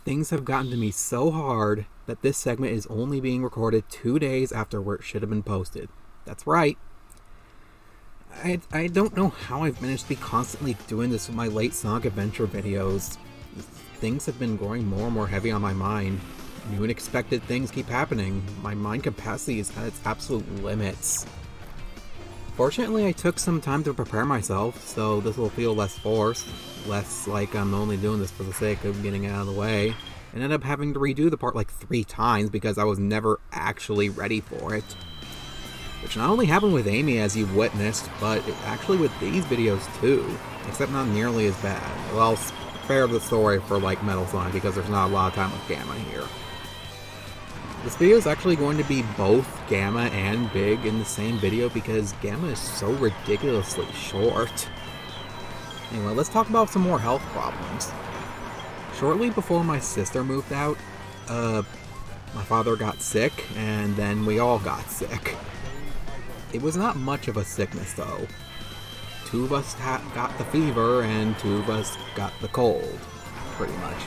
Things have gotten to me so hard that this segment is only being recorded 2 days after where it should have been posted. That's right. I don't know how I've managed to be constantly doing this with my late Sonic Adventure videos. Things have been growing more and more heavy on my mind. New and unexpected things keep happening. My mind capacity is at its absolute limits. Fortunately, I took some time to prepare myself, so this will feel less forced, less like I'm only doing this for the sake of getting it out of the way, and ended up having to redo the part like 3 times because I was never actually ready for it. Which not only happened with Amy as you witnessed, but actually with these videos too, except not nearly as bad. Well, spare the story for like Metal Sonic because there's not a lot of time with Gamma here. This video is actually going to be both Gamma and Big in the same video because Gamma is so ridiculously short. Anyway, let's talk about some more health problems. Shortly before my sister moved out, my father got sick, and then we all got sick. It was not much of a sickness though. 2 of us got the fever, and 2 of us got the cold, pretty much.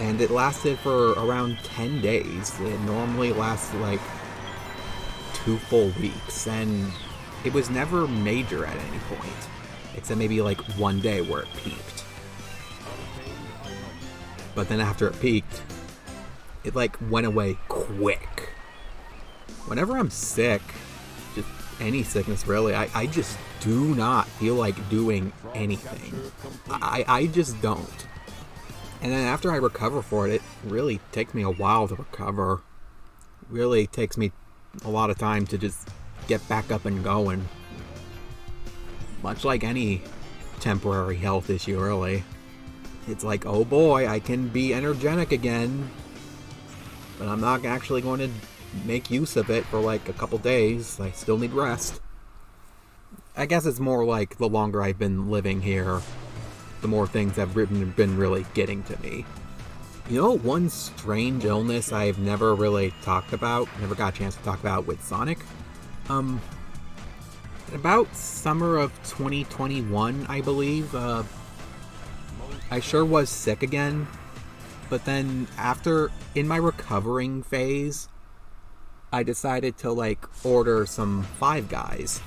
And it lasted for around 10 days. It normally lasts like 2 full weeks, and it was never major at any point, except maybe like 1 day where it peaked. But then after it peaked, it like went away quick. Whenever I'm sick, just any sickness really, I just do not feel like doing anything. I just don't. And then after I recover for it, it really takes me a while to recover. It really takes me a lot of time to just get back up and going. Much like any temporary health issue, really. It's like, oh boy, I can be energetic again, but I'm not actually going to make use of it for like a couple days. I still need rest. I guess it's more like the longer I've been living here, the more things have been really getting to me. You know, one strange illness I've never really talked about, never got a chance to talk about with Sonic? About summer of 2021, I believe, I sure was sick again, but then after, in my recovering phase, I decided to like order some Five Guys.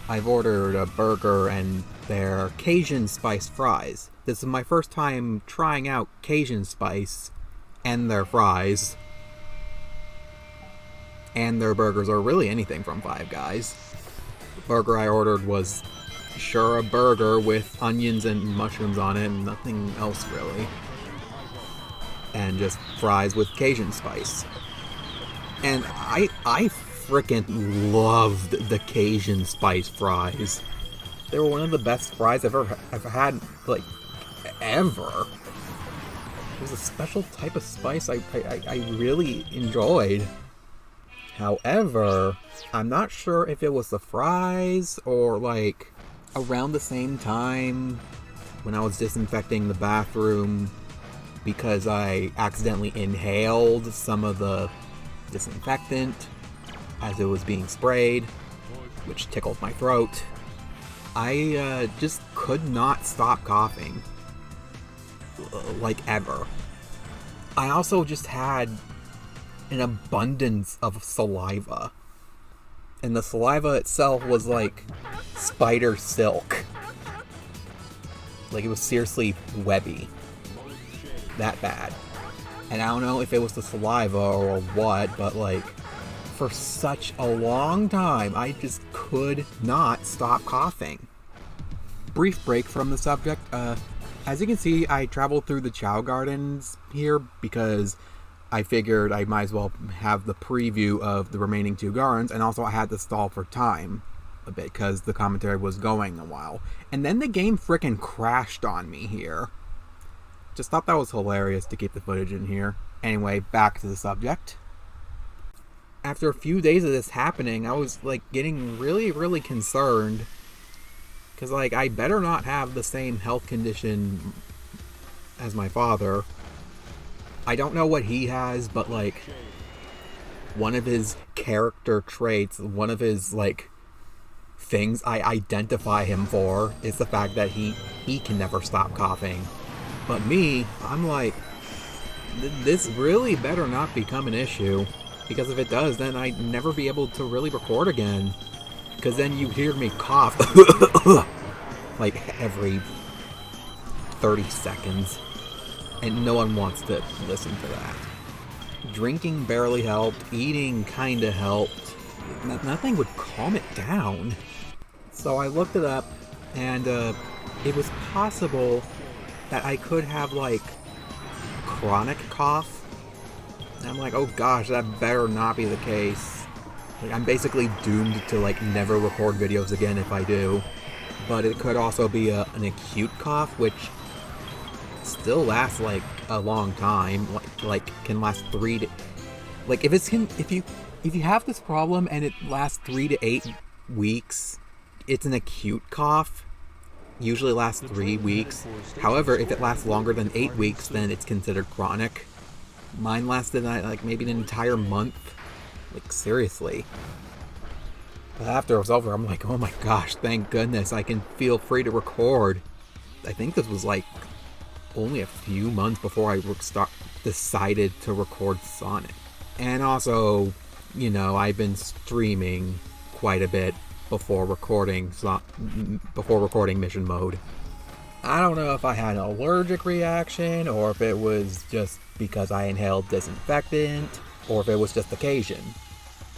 I've ordered a burger and their Cajun spice fries. This is my first time trying out Cajun spice and their fries. And their burgers, or really anything from Five Guys. The burger I ordered was sure a burger with onions and mushrooms on it and nothing else really. And just fries with Cajun spice. And I frickin' loved the Cajun spice fries. They were one of the best fries I've ever had, like, ever. It was a special type of spice I really enjoyed. However, I'm not sure if it was the fries or, like, around the same time when I was disinfecting the bathroom because I accidentally inhaled some of the disinfectant as it was being sprayed, which tickled my throat. I just could not stop coughing, like ever. I also just had an abundance of saliva, and the saliva itself was like spider silk. Like it was seriously webby. That bad. And I don't know if it was the saliva or what, but like, for such a long time, I just could not stop coughing. Brief break from the subject. As you can see, I traveled through the Chao Gardens here because I figured I might as well have the preview of the remaining 2 gardens, and also I had to stall for time a bit because the commentary was going a while. And then the game frickin' crashed on me here. Just thought that was hilarious to keep the footage in here. Anyway, back to the subject. After a few days of this happening, I was like getting really, really concerned. Because like, I better not have the same health condition as my father. I don't know what he has, but like, one of his character traits, one of his like things I identify him for is the fact that he can never stop coughing. But me, I'm like, this really better not become an issue. Because if it does, then I'd never be able to really record again. Because then you hear me cough like every 30 seconds. And no one wants to listen to that. Drinking barely helped. Eating kinda helped. Nothing would calm it down. So I looked it up, and it was possible that I could have, like, chronic cough. And I'm like, oh gosh, that better not be the case. Like, I'm basically doomed to, like, never record videos again if I do. But it could also be an acute cough, which still lasts, like, a long time. Like can last 3 to... Like, if you have this problem and it lasts 3 to 8 weeks, it's an acute cough. Usually lasts 3 weeks. However, if it lasts longer than 8 weeks, then it's considered chronic. Mine lasted, like, maybe an entire month. Like, seriously. But after it was over, I'm like, oh my gosh, thank goodness, I can feel free to record. I think this was, like, only a few months before I decided to record Sonic. And also, you know, I've been streaming quite a bit before recording mission mode. I don't know if I had an allergic reaction, or if it was just because I inhaled disinfectant, or if it was just occasion.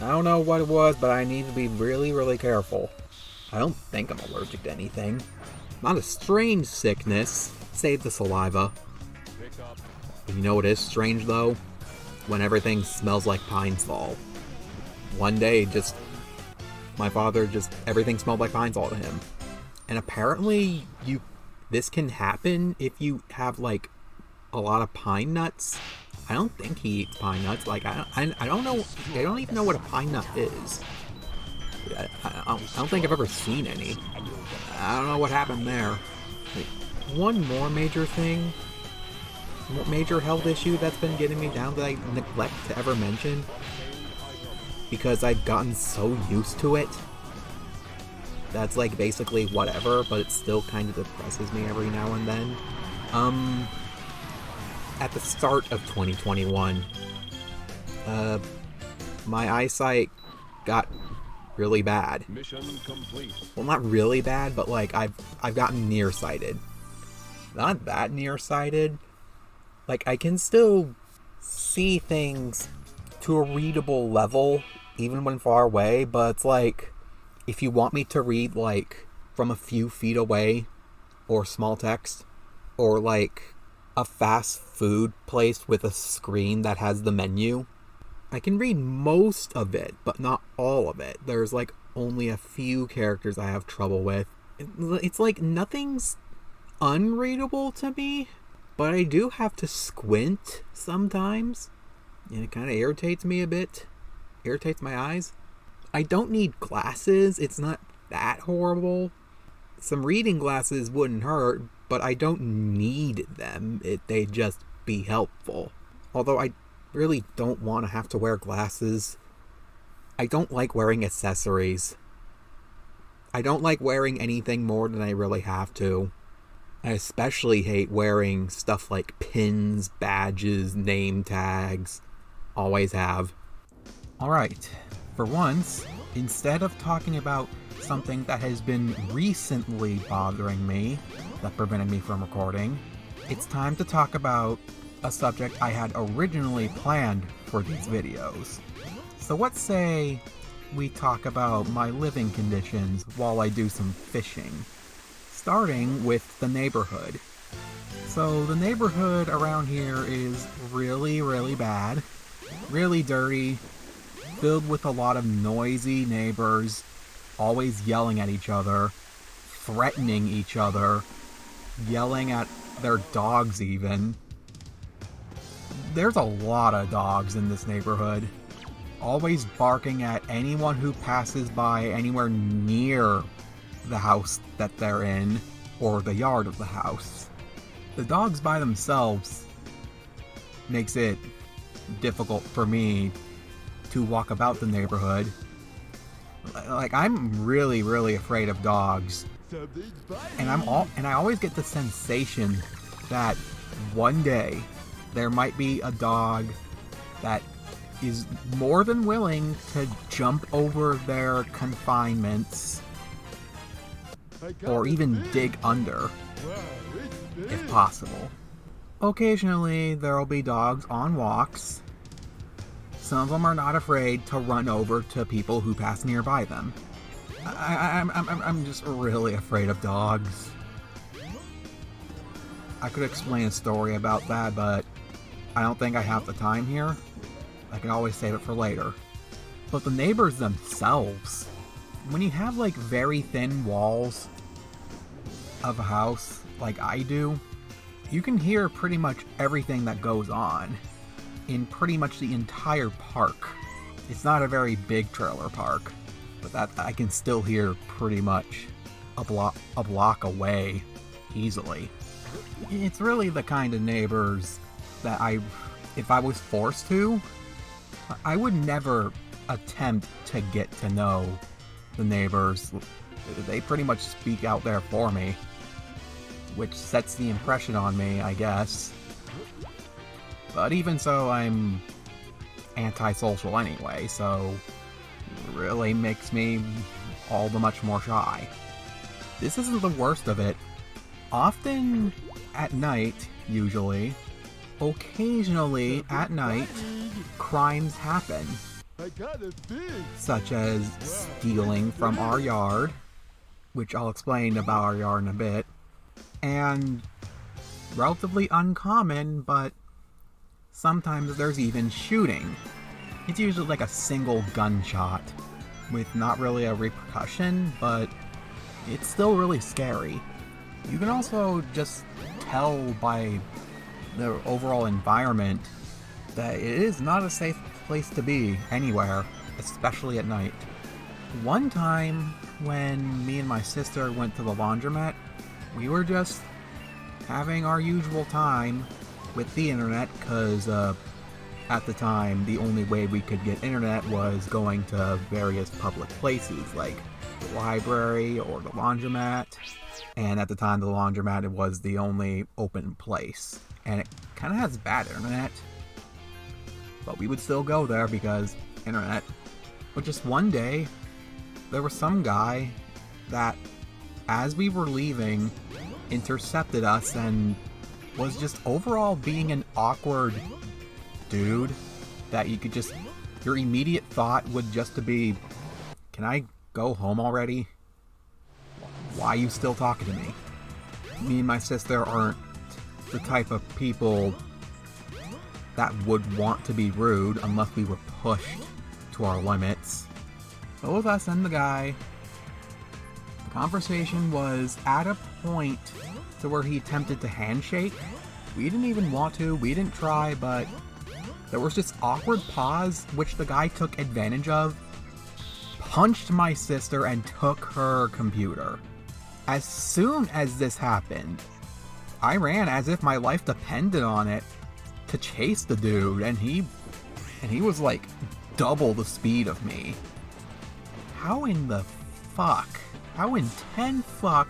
I don't know what it was, but I need to be really, really careful. I don't think I'm allergic to anything. Not a strange sickness, save the saliva. But you know what is strange though? When everything smells like Pine Sol. One day, my father everything smelled like Pine Sol to him. And apparently, this can happen if you have, like, a lot of pine nuts. I don't think he eats pine nuts. Like, I don't know. I don't even know what a pine nut is. I don't think I've ever seen any. I don't know what happened there. Like, one more major health issue that's been getting me down that I neglect to ever mention, because I've gotten so used to it. That's, like, basically whatever, but it still kind of depresses me every now and then. At the start of 2021, my eyesight got really bad. Mission complete. Well, not really bad, but, like, I've gotten nearsighted. Not that nearsighted. Like, I can still see things to a readable level, even when far away, but it's like, if you want me to read, like, from a few feet away, or small text, or, like, a fast food place with a screen that has the menu, I can read most of it, but not all of it. There's, like, only a few characters I have trouble with. It's like nothing's unreadable to me, but I do have to squint sometimes, and it kind of irritates me a bit. Irritates my eyes. I don't need glasses. It's not that horrible. Some reading glasses wouldn't hurt, but I don't need them. They'd just be helpful. Although I really don't want to have to wear glasses. I don't like wearing accessories. I don't like wearing anything more than I really have to. I especially hate wearing stuff like pins, badges, name tags. Always have. Alright, for once, instead of talking about something that has been recently bothering me, that prevented me from recording, it's time to talk about a subject I had originally planned for these videos. So let's say we talk about my living conditions while I do some fishing. Starting with the neighborhood. So the neighborhood around here is really, really bad. Really dirty. Filled with a lot of noisy neighbors. Always yelling at each other. Threatening each other. Yelling at their dogs even. There's a lot of dogs in this neighborhood. Always barking at anyone who passes by anywhere near the house that they're in, or the yard of the house. The dogs by themselves makes it difficult for me to walk about the neighborhood. Like, I'm really, really afraid of dogs. And I always get the sensation that one day there might be a dog that is more than willing to jump over their confinements or even dig under, if possible. Occasionally, there'll be dogs on walks. Some of them are not afraid to run over to people who pass nearby them. I'm just really afraid of dogs. I could explain a story about that, but I don't think I have the time here. I can always save it for later. But the neighbors themselves, when you have like very thin walls of a house like I do, you can hear pretty much everything that goes on in pretty much the entire park. It's not a very big trailer park, but that I can still hear pretty much a block away easily. It's really the kind of neighbors that if I was forced to, I would never attempt to get to know the neighbors. They pretty much speak out there for me, which sets the impression on me, I guess. But even so, I'm antisocial anyway, so it really makes me all the much more shy. This isn't the worst of it. Often at night, usually, occasionally at night, crimes happen, such as stealing from our yard, which I'll explain about our yard in a bit, and relatively uncommon, but sometimes there's even shooting. It's usually like a single gunshot with not really a repercussion, but it's still really scary. You can also just tell by the overall environment that it is not a safe place to be anywhere, especially at night. One time when me and my sister went to the laundromat, we were just having our usual time with the internet, because at the time the only way we could get internet was going to various public places like the library or the laundromat, and at the time the laundromat was the only open place, and it kind of has bad internet, but we would still go there because internet. But just one day there was some guy that, as we were leaving, intercepted us and was just overall being an awkward dude that you could just, your immediate thought would just to be, can I go home already? Why are you still talking to me? Me and my sister aren't the type of people that would want to be rude unless we were pushed to our limits. Both us and the guy, the conversation was at a point to where he attempted to handshake. We didn't even want to, we didn't try, but there was this awkward pause which the guy took advantage of, punched my sister, and took her computer. As soon as this happened, I ran as if my life depended on it to chase the dude, and he was like double the speed of me. How in 10 fuck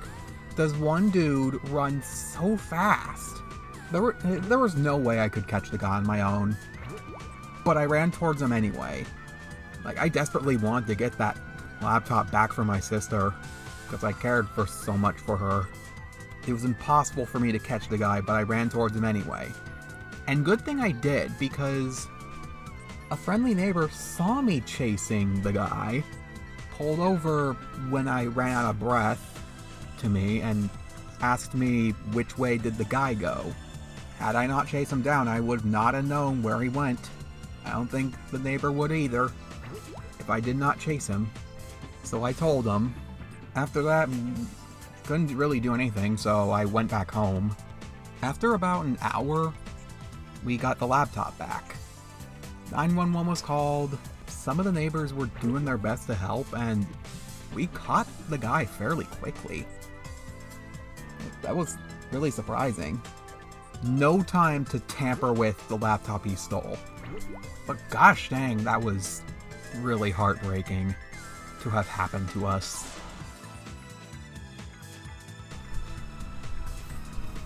does one dude run so fast? There was no way I could catch the guy on my own, but I ran towards him anyway. Like, I desperately wanted to get that laptop back for my sister, because I cared so much for her. It was impossible for me to catch the guy, but I ran towards him anyway. And good thing I did, because a friendly neighbor saw me chasing the guy, pulled over when I ran out of breath to me, and asked me which way did the guy go. Had I not chased him down, I would not have known where he went. I don't think the neighbor would either, if I did not chase him. So I told him. After that, couldn't really do anything, so I went back home. After about an hour, we got the laptop back. 911 was called, some of the neighbors were doing their best to help, and we caught the guy fairly quickly. That was really surprising. No time to tamper with the laptop he stole. But gosh dang, that was really heartbreaking to have happened to us.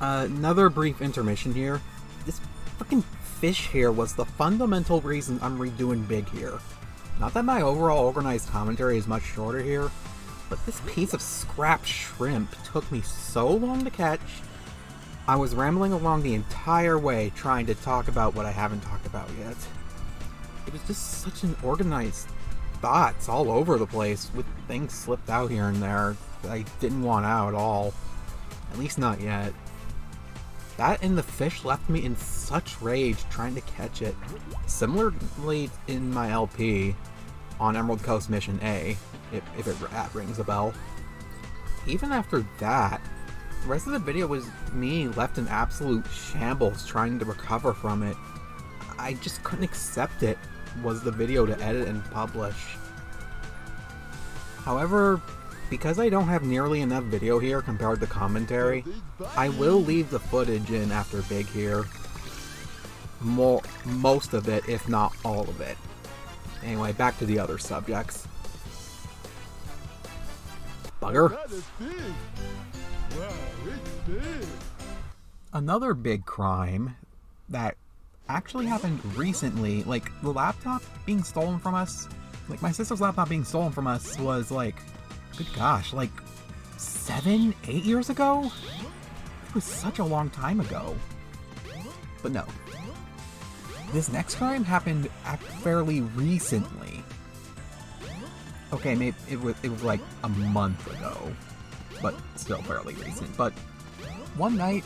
Another brief intermission here. This freaking fish here was the fundamental reason I'm redoing Big here. Not that my overall organized commentary is much shorter here, but this piece of scrap shrimp took me so long to catch. I was rambling along the entire way trying to talk about what I haven't talked about yet. It was just such an organized thoughts all over the place, with things slipped out here and there that I didn't want out at all. At least not yet. That and the fish left me in such rage trying to catch it. Similarly in my LP on Emerald Coast Mission A, if it rings a bell. Even after that, the rest of the video was me left in absolute shambles trying to recover from it. I just couldn't accept it was the video to edit and publish. However, because I don't have nearly enough video here compared to commentary, I will leave the footage in after Big here. Most of it, if not all of it. Anyway, back to the other subjects. Bugger. Another big crime that actually happened recently, like the laptop being stolen from us. Like my sister's laptop being stolen from us was like, good gosh, like 7-8 years ago? It was such a long time ago. But no. This next crime happened fairly recently. Okay, maybe it was like a month ago, but still fairly recent. But one night,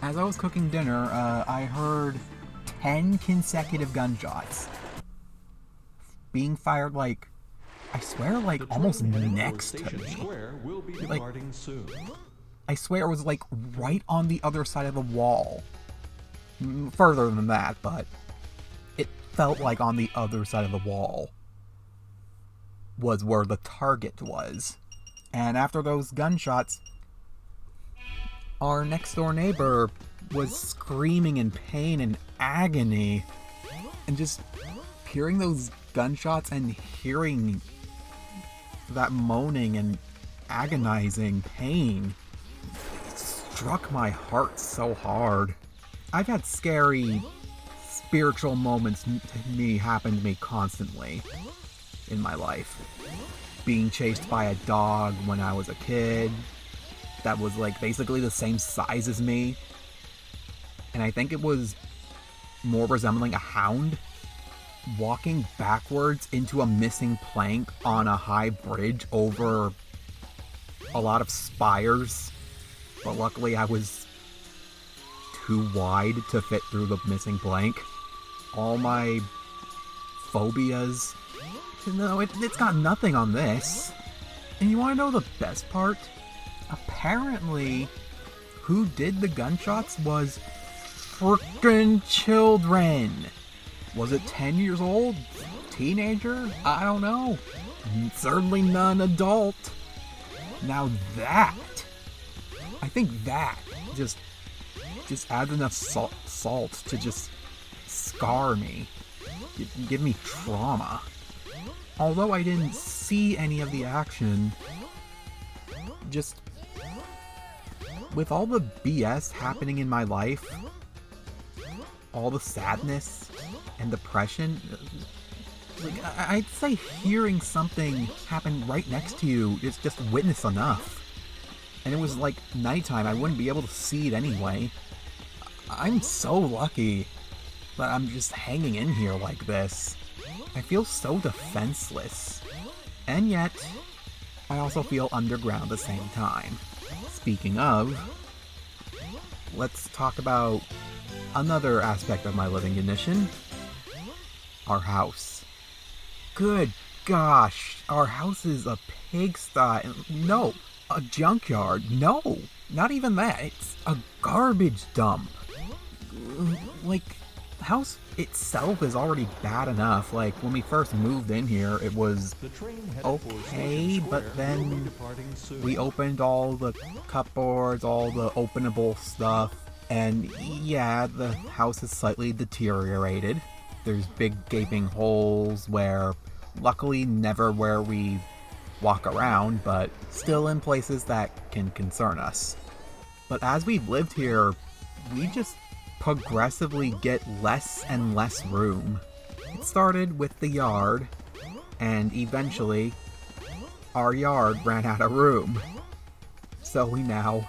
as I was cooking dinner, I heard 10 consecutive gunshots being fired, like, I swear, like, almost next to me. Like, I swear it was, like, right on the other side of the wall. Further than that, but it felt like on the other side of the wall was where the target was. And after those gunshots, our next door neighbor was screaming in pain and agony, and just hearing those gunshots and hearing that moaning and agonizing pain struck my heart so hard. I've had scary spiritual moments to me happen to me constantly in my life. Being chased by a dog when I was a kid that was like basically the same size as me, and I think it was more resembling a hound, walking backwards into a missing plank on a high bridge over a lot of spires, but luckily I was too wide to fit through the missing plank. All my phobias, no, it's got nothing on this. And you want to know the best part? Apparently, who did the gunshots was frickin' children. Was it 10 years old? Teenager? I don't know. Certainly none adult. Now that, I think that just adds enough salt to just scar me. Give me trauma. Although I didn't see any of the action, just with all the BS happening in my life, all the sadness and depression, like, I'd say hearing something happen right next to you is just witness enough. And it was like nighttime, I wouldn't be able to see it anyway. I'm so lucky that I'm just hanging in here like this. I feel so defenseless. And yet, I also feel underground at the same time. Speaking of, let's talk about another aspect of my living condition. Our house. Good gosh, our house is a pigsty. No, a junkyard. No, not even that. It's a garbage dump. Like, the house itself is already bad enough. Like, when we first moved in here, it was okay, but then we opened all the cupboards, all the openable stuff, and yeah, the house is slightly deteriorated. There's big gaping holes where, luckily never where we walk around, but still in places that can concern us. But as we've lived here, we just progressively get less and less room. It started with the yard, and eventually, our yard ran out of room. So we now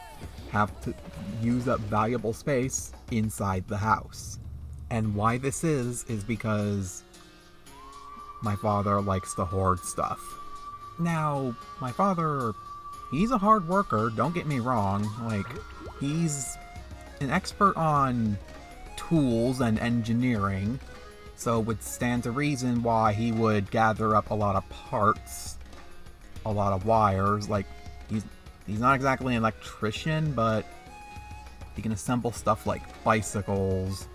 have to use up valuable space inside the house. And why this is because my father likes to hoard stuff. Now, my father, he's a hard worker, don't get me wrong. Like, he's an expert on tools and engineering, so it would stand to reason why he would gather up a lot of parts, a lot of wires. Like, he's not exactly an electrician, but he can assemble stuff like bicycles,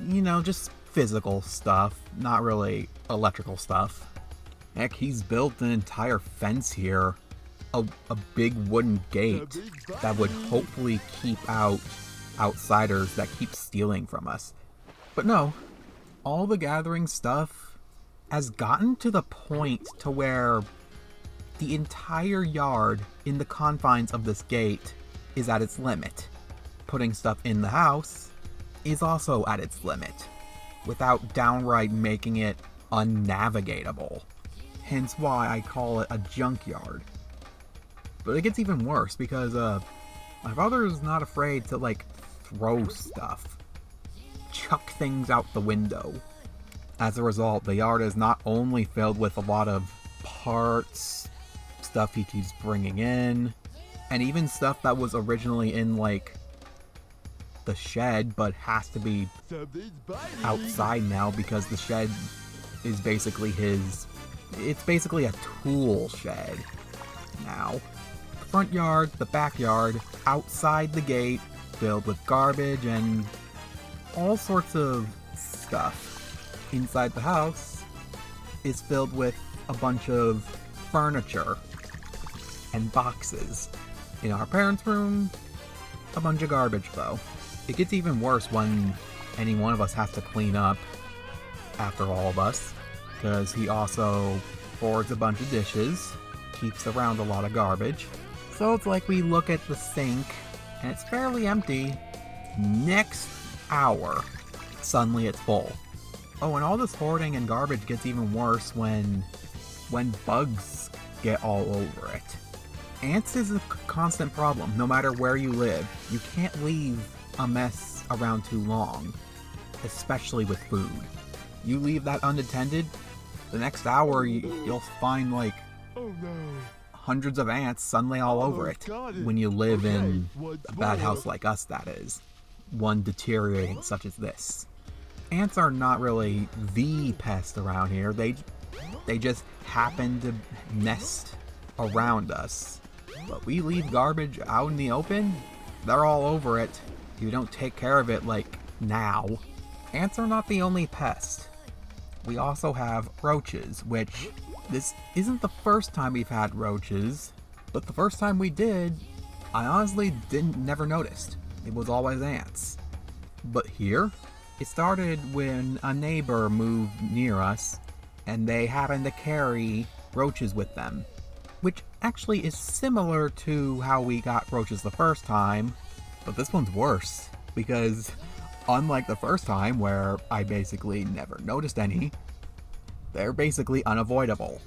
you know, just physical stuff, not really electrical stuff. Heck, he's built an entire fence here, a big wooden gate that would hopefully keep out outsiders that keep stealing from us. But no, all the gathering stuff has gotten to the point to where the entire yard in the confines of this gate is at its limit. Putting stuff in the house is also at its limit, without downright making it unnavigatable. Hence why I call it a junkyard. But it gets even worse because my father is not afraid to like throw stuff, chuck things out the window. As a result, the yard is not only filled with a lot of parts, stuff he keeps bringing in, and even stuff that was originally in like the shed but has to be outside now because the shed is basically it's basically a tool shed now. The front yard, the backyard, outside the gate, filled with garbage and all sorts of stuff. Inside the house is filled with a bunch of furniture and boxes. In our parents' room, a bunch of garbage though. It gets even worse when any one of us has to clean up after all of us, because he also hoards a bunch of dishes, keeps around a lot of garbage. So it's like we look at the sink and it's fairly empty. Next hour, suddenly it's full. Oh, and all this hoarding and garbage gets even worse when bugs get all over it. Ants is a constant problem, no matter where you live. You can't leave a mess around too long, especially with food. You leave that unattended, the next hour you'll find like hundreds of ants suddenly all over it. When you live in a bad house like us, that is. One deteriorating such as this. Ants are not really the pest around here. They just happen to nest around us. But we leave garbage out in the open, they're all over it. You don't take care of it like now. Ants are not the only pest. We also have roaches, which this isn't the first time we've had roaches, but the first time we did, I honestly never noticed. It was always ants. But here, it started when a neighbor moved near us, and they happened to carry roaches with them, which actually is similar to how we got roaches the first time, but this one's worse, because unlike the first time where I basically never noticed any, they're basically unavoidable.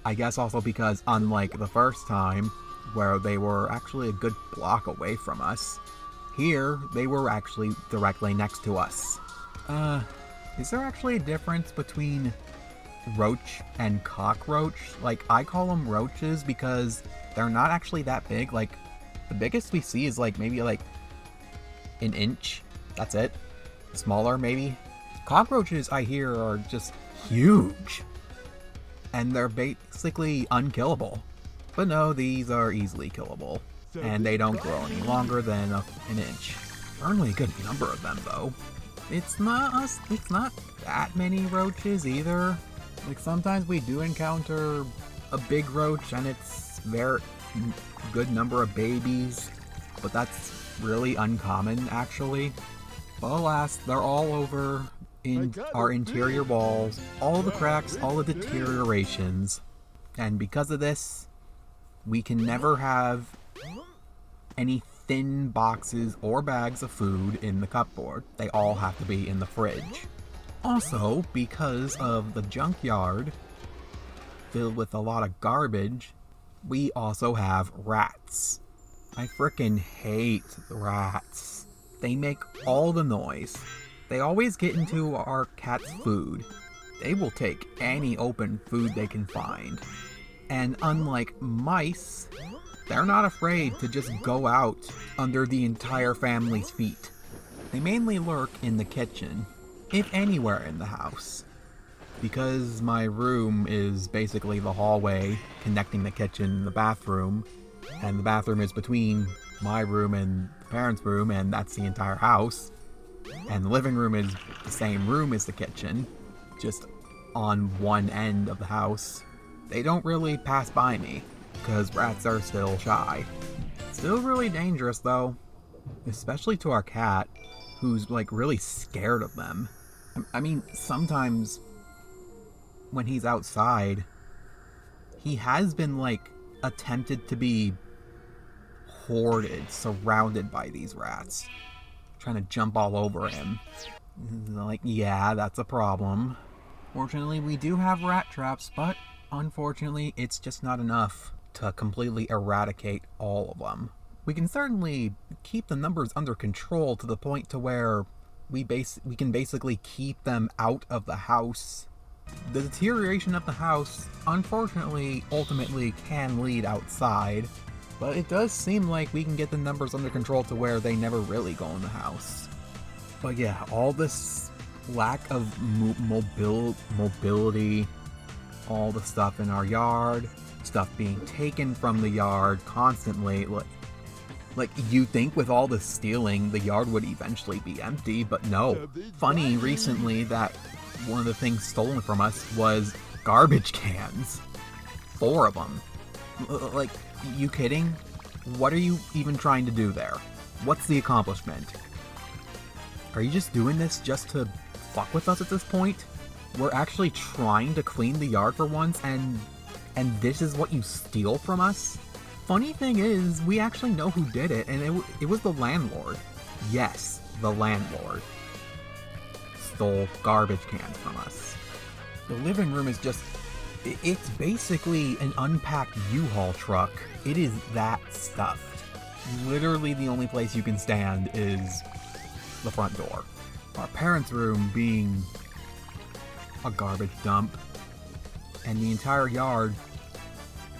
I guess also because unlike the first time, where they were actually a good block away from us, here they were actually directly next to us. Is there actually a difference between roach and cockroach? Like, I call them roaches because they're not actually that big. Like, the biggest we see is like maybe like an inch. That's it. Smaller maybe. Cockroaches, I hear, are just huge. And they're basically unkillable. But no, these are easily killable. And they don't grow any longer than an inch. Certainly a good number of them though. It's not that many roaches either. Like, sometimes we do encounter a big roach and it's very good number of babies, but that's really uncommon actually. But alas, they're all over in our interior walls, all the cracks, all the deteriorations, and because of this, we can never have anything thin boxes or bags of food in the cupboard. They all have to be in the fridge. Also, because of the junkyard filled with a lot of garbage, we also have rats. I frickin' hate rats. They make all the noise. They always get into our cat's food. They will take any open food they can find. And unlike mice, they're not afraid to just go out under the entire family's feet. They mainly lurk in the kitchen, if anywhere in the house. Because my room is basically the hallway connecting the kitchen and the bathroom, and the bathroom is between my room and the parents' room, and that's the entire house, and the living room is the same room as the kitchen, just on one end of the house, they don't really pass by me, because rats are still shy. Still really dangerous though, especially to our cat, who's like really scared of them. I mean, sometimes when he's outside, he has been like attempted to be hoarded, surrounded by these rats, trying to jump all over him. Like, yeah, that's a problem. Fortunately, we do have rat traps, but unfortunately, it's just not enough to completely eradicate all of them. We can certainly keep the numbers under control to the point to where we can basically keep them out of the house. The deterioration of the house, unfortunately, ultimately can lead outside, but it does seem like we can get the numbers under control to where they never really go in the house. But yeah, all this lack of mobility, all the stuff in our yard, stuff being taken from the yard constantly, like you think with all the stealing, the yard would eventually be empty, but no. Funny recently that one of the things stolen from us was garbage cans. 4 of them. Like, you kidding? What are you even trying to do there? What's the accomplishment? Are you just doing this just to fuck with us at this point? We're actually trying to clean the yard for once, and this is what you steal from us? Funny thing is, we actually know who did it, and it was the landlord. Yes, the landlord stole garbage cans from us. The living room is just, it's basically an unpacked U-Haul truck. It is that stuffed. Literally the only place you can stand is the front door. Our parents' room being a garbage dump, and the entire yard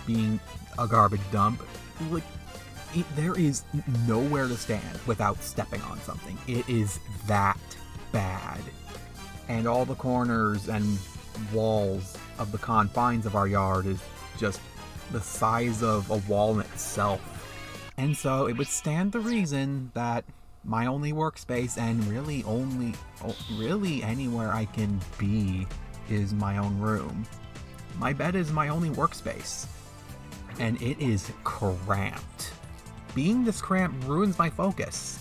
being a garbage dump. Like, there is nowhere to stand without stepping on something. It is that bad. And all the corners and walls of the confines of our yard is just the size of a wall in itself. And so it would stand to reason that my only workspace, and really anywhere I can be, is my own room. My bed is my only workspace, and it is cramped. Being this cramped ruins my focus.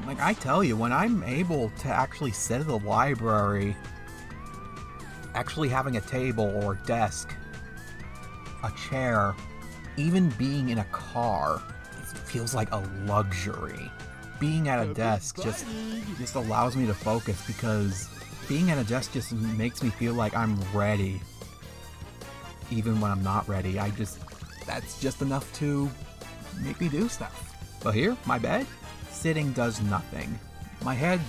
Like, I tell you, when I'm able to actually sit at the library, actually having a table or desk, a chair, even being in a car, it feels like a luxury. Being at a desk just allows me to focus, because being at a desk just makes me feel like I'm ready. Even when I'm not ready, that's just enough to make me do stuff. But here, my bed, sitting does nothing. My head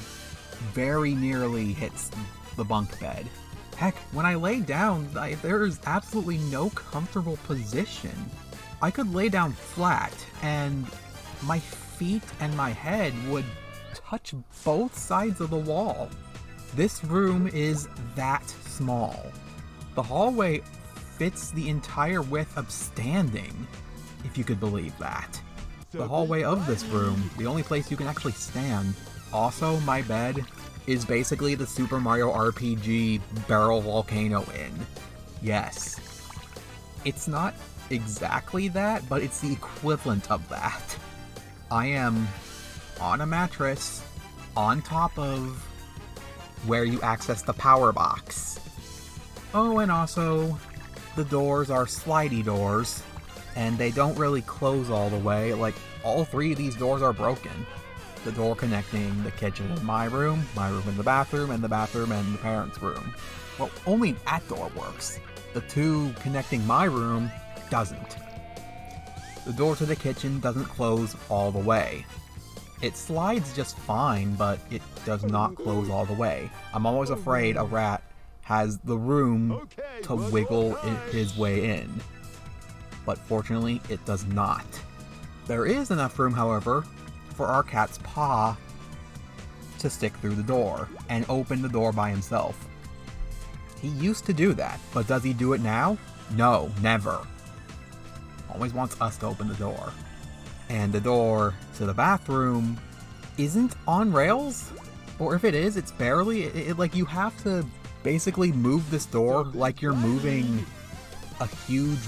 very nearly hits the bunk bed. Heck, when I lay down, there is absolutely no comfortable position. I could lay down flat, and my feet and my head would touch both sides of the wall. This room is that small. The hallway fits the entire width of standing, if you could believe that. The hallway of this room, the only place you can actually stand. Also, my bed is basically the Super Mario RPG barrel volcano inn. Yes. It's not exactly that, but it's the equivalent of that. I am on a mattress on top of where you access the power box. Oh, and also, the doors are slidey doors, and they don't really close all the way. Like, all three of these doors are broken. The door connecting the kitchen and my room and the bathroom and the parents' room. Well, only that door works. The two connecting my room doesn't. The door to the kitchen doesn't close all the way. It slides just fine, but it does not close all the way. I'm always afraid a rat has the room to wiggle his way in. But fortunately, it does not. There is enough room, however, for our cat's paw to stick through the door and open the door by himself. He used to do that, but does he do it now? No, never. Always wants us to open the door. And the door to the bathroom isn't on rails, or if it is, it's barely. Like, you have to basically move this door like you're moving a huge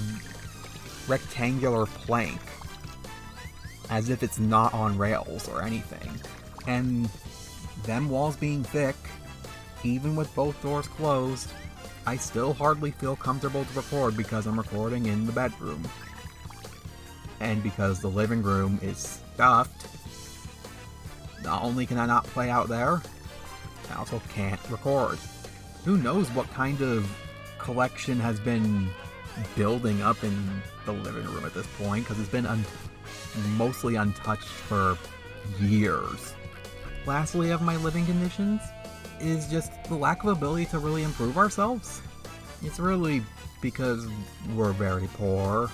rectangular plank, as if it's not on rails or anything. And them walls being thick, even with both doors closed, I still hardly feel comfortable to record because I'm recording in the bedroom. And because the living room is stuffed, not only can I not play out there, I also can't record. Who knows what kind of collection has been building up in the living room at this point, because it's been mostly untouched for years. Lastly, of my living conditions is just the lack of ability to really improve ourselves. It's really because we're very poor,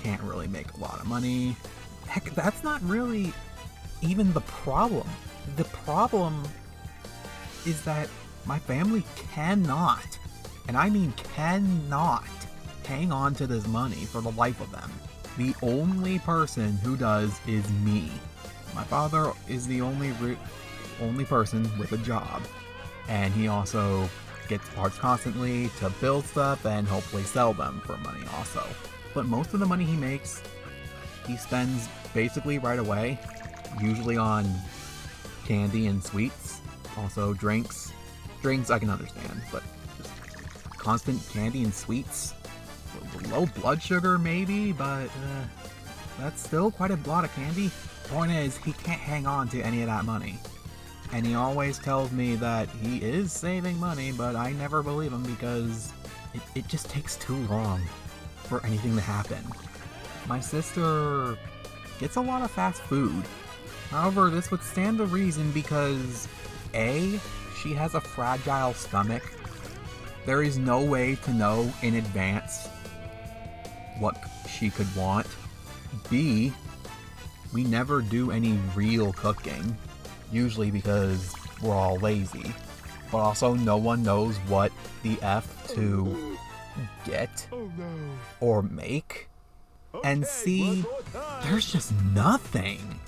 can't really make a lot of money. Heck, that's not really even the problem. The problem is that my family cannot, and I mean cannot, hang on to this money for the life of them. The only person who does is me. My father is the only person with a job, and he also gets parts constantly to build stuff and hopefully sell them for money also. But most of the money he makes, he spends basically right away, usually on candy and sweets, also drinks. Drinks I can understand, but just constant candy and sweets. Low blood sugar maybe, but that's still quite a lot of candy. Point is, he can't hang on to any of that money. And he always tells me that he is saving money, but I never believe him because it just takes too long for anything to happen. My sister gets a lot of fast food. However, this would stand to reason because A, she has a fragile stomach. There is no way to know in advance what she could want. B, we never do any real cooking, usually because we're all lazy. But also no one knows what the F to get or make. And C, there's just nothing.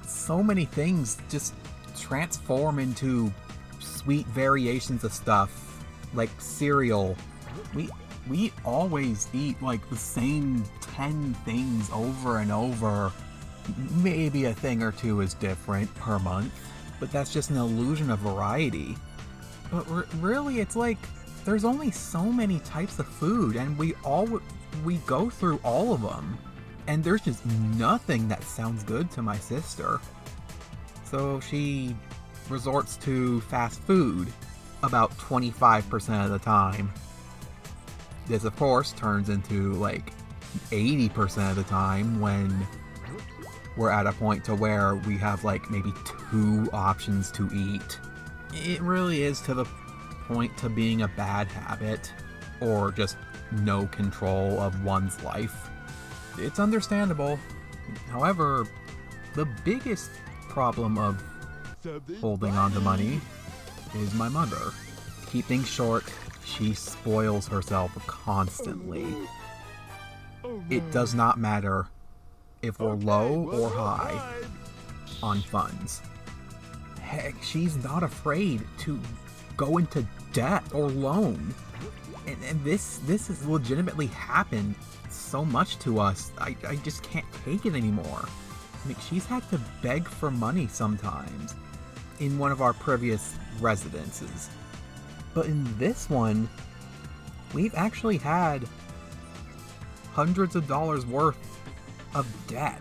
So many things just transform into sweet variations of stuff, like cereal. We always eat like the same 10 things over and over. Maybe a thing or two is different per month, but that's just an illusion of variety. But really, it's like there's only so many types of food, and we go through all of them, and there's just nothing that sounds good to my sister. So she resorts to fast food about 25% of the time. This, of course, turns into like 80% of the time when we're at a point to where we have like maybe 2 options to eat. It really is to the point to being a bad habit, or just no control of one's life. It's understandable. However, the biggest problem of holding on to money is my mother. Keep things short, she spoils herself constantly. It does not matter if we're low or high on funds. Heck, she's not afraid to go into debt or loan. And this has legitimately happened so much to us. I just can't take it anymore. I mean, she's had to beg for money sometimes in one of our previous residences. But in this one, we've actually had hundreds of dollars worth of debt.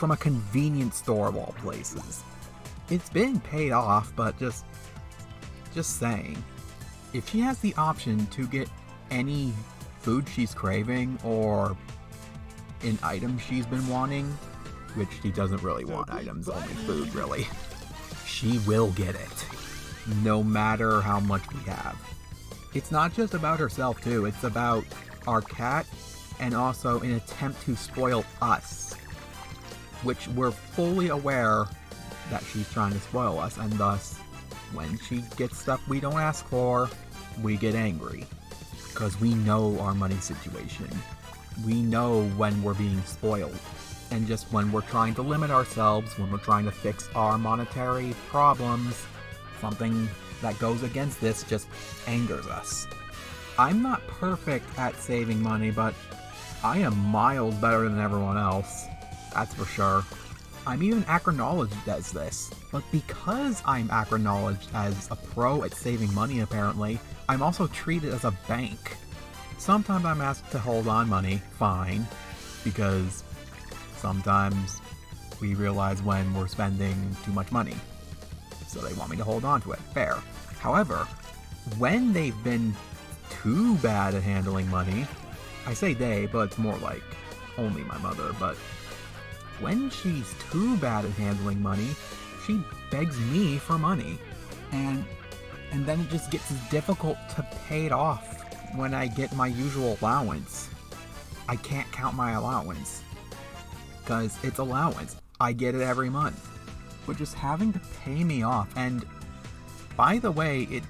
from a convenience store of all places. It's been paid off, but just saying. If she has the option to get any food she's craving or an item she's been wanting, which she doesn't really want items, only food really, she will get it, no matter how much we have. It's not just about herself too, it's about our cat, and also an attempt to spoil us, which we're fully aware that she's trying to spoil us, and thus, when she gets stuff we don't ask for, we get angry. Because we know our money situation. We know when we're being spoiled. And just when we're trying to limit ourselves, when we're trying to fix our monetary problems, something that goes against this just angers us. I'm not perfect at saving money, but I am miles better than everyone else. That's for sure. I'm even acknowledged as this. But because I'm acknowledged as a pro at saving money apparently, I'm also treated as a bank. Sometimes I'm asked to hold on money, fine, because sometimes we realize when we're spending too much money. So they want me to hold on to it, fair. However, when they've been too bad at handling money, I say they, but it's more like only my mother, but when she's too bad at handling money, she begs me for money. And then it just gets difficult to pay it off when I get my usual allowance. I can't count my allowance, because it's allowance. I get it every month. But just having to pay me off, and by the way,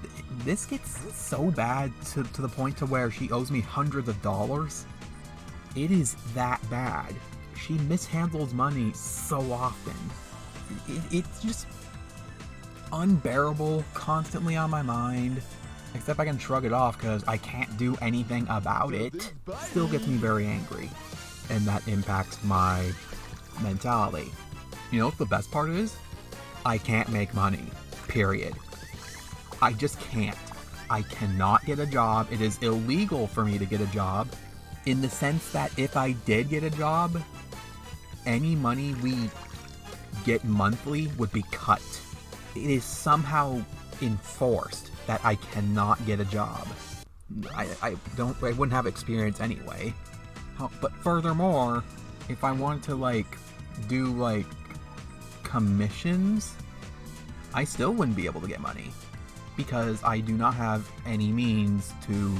this gets so bad to the point to where she owes me hundreds of dollars. It is that bad. She mishandles money so often. It's just unbearable, constantly on my mind. Except I can shrug it off because I can't do anything about it. Still gets me very angry. And that impacts my mentality. You know what the best part is? I can't make money. Period. I just can't. I cannot get a job. It is illegal for me to get a job. In the sense that if I did get a job, any money we get monthly would be cut. It is somehow enforced that I cannot get a job. I wouldn't have experience anyway. But furthermore, if I wanted to do commissions, I still wouldn't be able to get money because I do not have any means to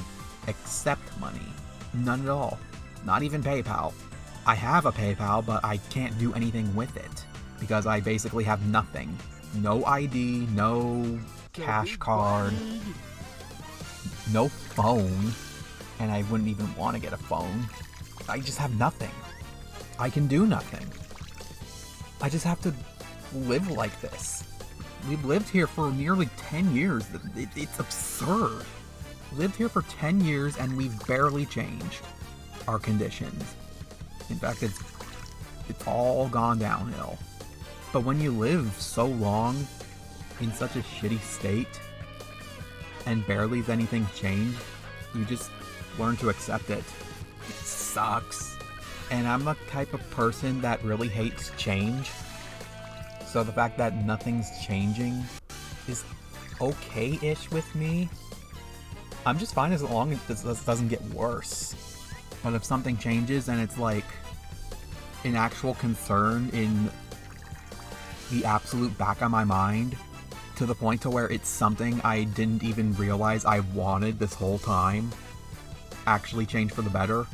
accept money. None at all. Not even PayPal. I have a PayPal, but I can't do anything with it because I basically have nothing. No ID, no cash card, no phone, and I wouldn't even want to get a phone. I just have nothing. I can do nothing. I just have to live like this. We've lived here for nearly 10 years. It's absurd. Lived here for 10 years and we've barely changed our conditions. In fact, it's all gone downhill. But when you live so long in such a shitty state and barely has anything changed, you just learn to accept it. It sucks. And I'm the type of person that really hates change. So the fact that nothing's changing is okay-ish with me. I'm just fine as long as this doesn't get worse. But if something changes and it's like an actual concern in the absolute back of my mind, to the point to where it's something I didn't even realize I wanted this whole time, actually change for the better,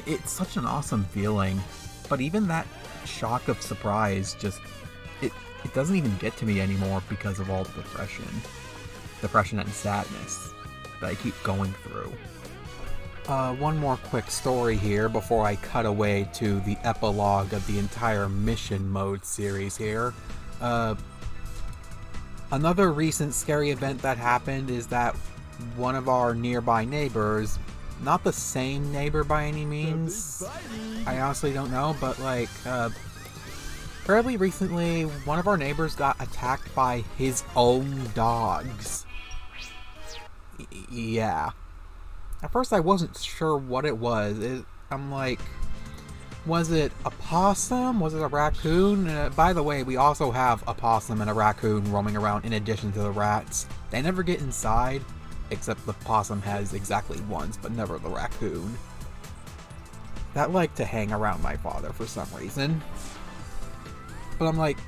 it's such an awesome feeling. But even that shock of surprise just, it doesn't even get to me anymore because of all the depression and sadness that I keep going through. One more quick story here before I cut away to the epilogue of the entire Mission Mode series here. Another recent scary event that happened is that one of our nearby neighbors, not the same neighbor by any means, I honestly don't know, but fairly recently, one of our neighbors got attacked by his own dogs. Yeah. At first I wasn't sure what it was. I'm like, Was it a possum? Was it a raccoon? By the way, we also have a possum and a raccoon roaming around in addition to the rats. They never get inside, except the possum has exactly once, but never the raccoon. That like to hang around my father for some reason. But I'm like,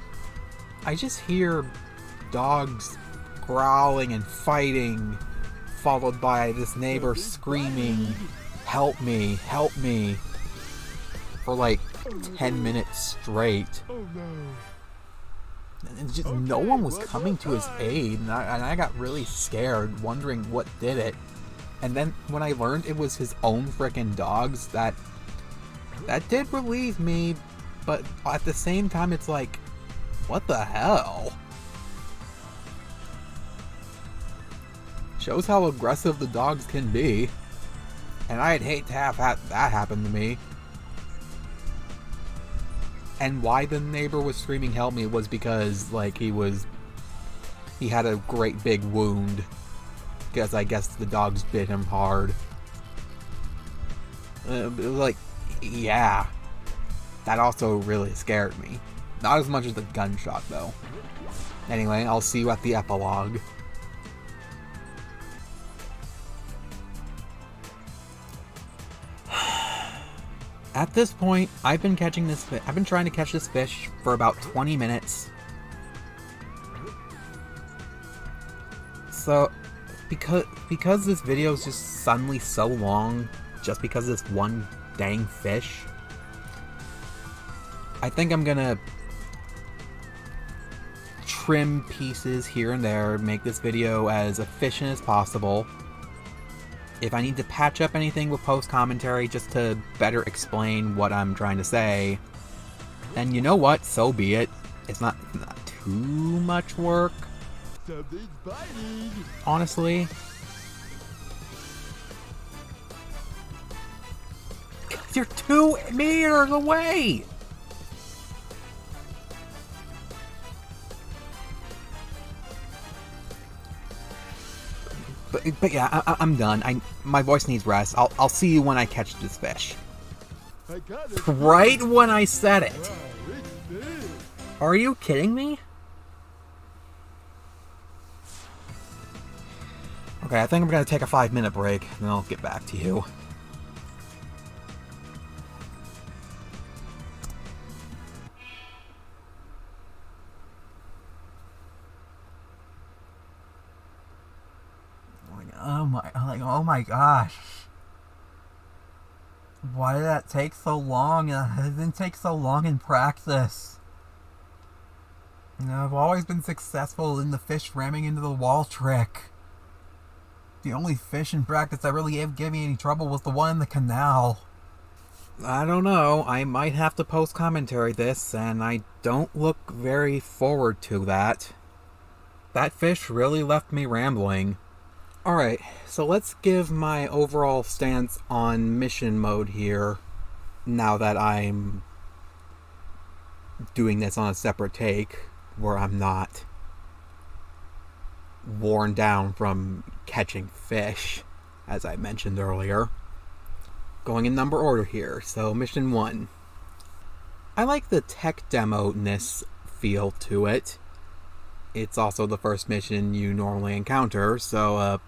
I just hear dogs growling and fighting, followed by this neighbor screaming, "Help me, help me," for like 10 minutes straight. And just no one was coming to his aid, and I got really scared, wondering what did it. And then when I learned it was his own frickin' dogs, that did relieve me, but at the same time it's like, what the hell? Shows how aggressive the dogs can be. And I'd hate to have that happen to me. And why the neighbor was screaming help me was because, like, he had a great big wound. Because I guess the dogs bit him hard. Like, yeah. That also really scared me. Not as much as the gunshot, though. Anyway, I'll see you at the epilogue. At this point, I've been trying to catch this fish for about 20 minutes. So, because this video is just suddenly so long, just because of this one dang fish, I think I'm gonna trim pieces here and there, make this video as efficient as possible. If I need to patch up anything with post-commentary just to better explain what I'm trying to say, then you know what, so be it. It's not too much work. Something's biting. Honestly. You're 2 meters away! But yeah, I'm done. My voice needs rest. I'll see you when I catch this fish. Right when I said it. Are you kidding me? Okay, I think I'm gonna take a 5-minute break, and I'll get back to you. Oh my gosh. Why did that take so long? It didn't take so long in practice. You know, I've always been successful in the fish ramming into the wall trick. The only fish in practice that really gave me any trouble was the one in the canal. I don't know. I might have to post-commentary this, and I don't look very forward to that. That fish really left me rambling. Alright, so let's give my overall stance on mission mode here, now that I'm doing this on a separate take, where I'm not worn down from catching fish, as I mentioned earlier. Going in number order here, so mission 1. I like the tech demo-ness feel to it. It's also the first mission you normally encounter, so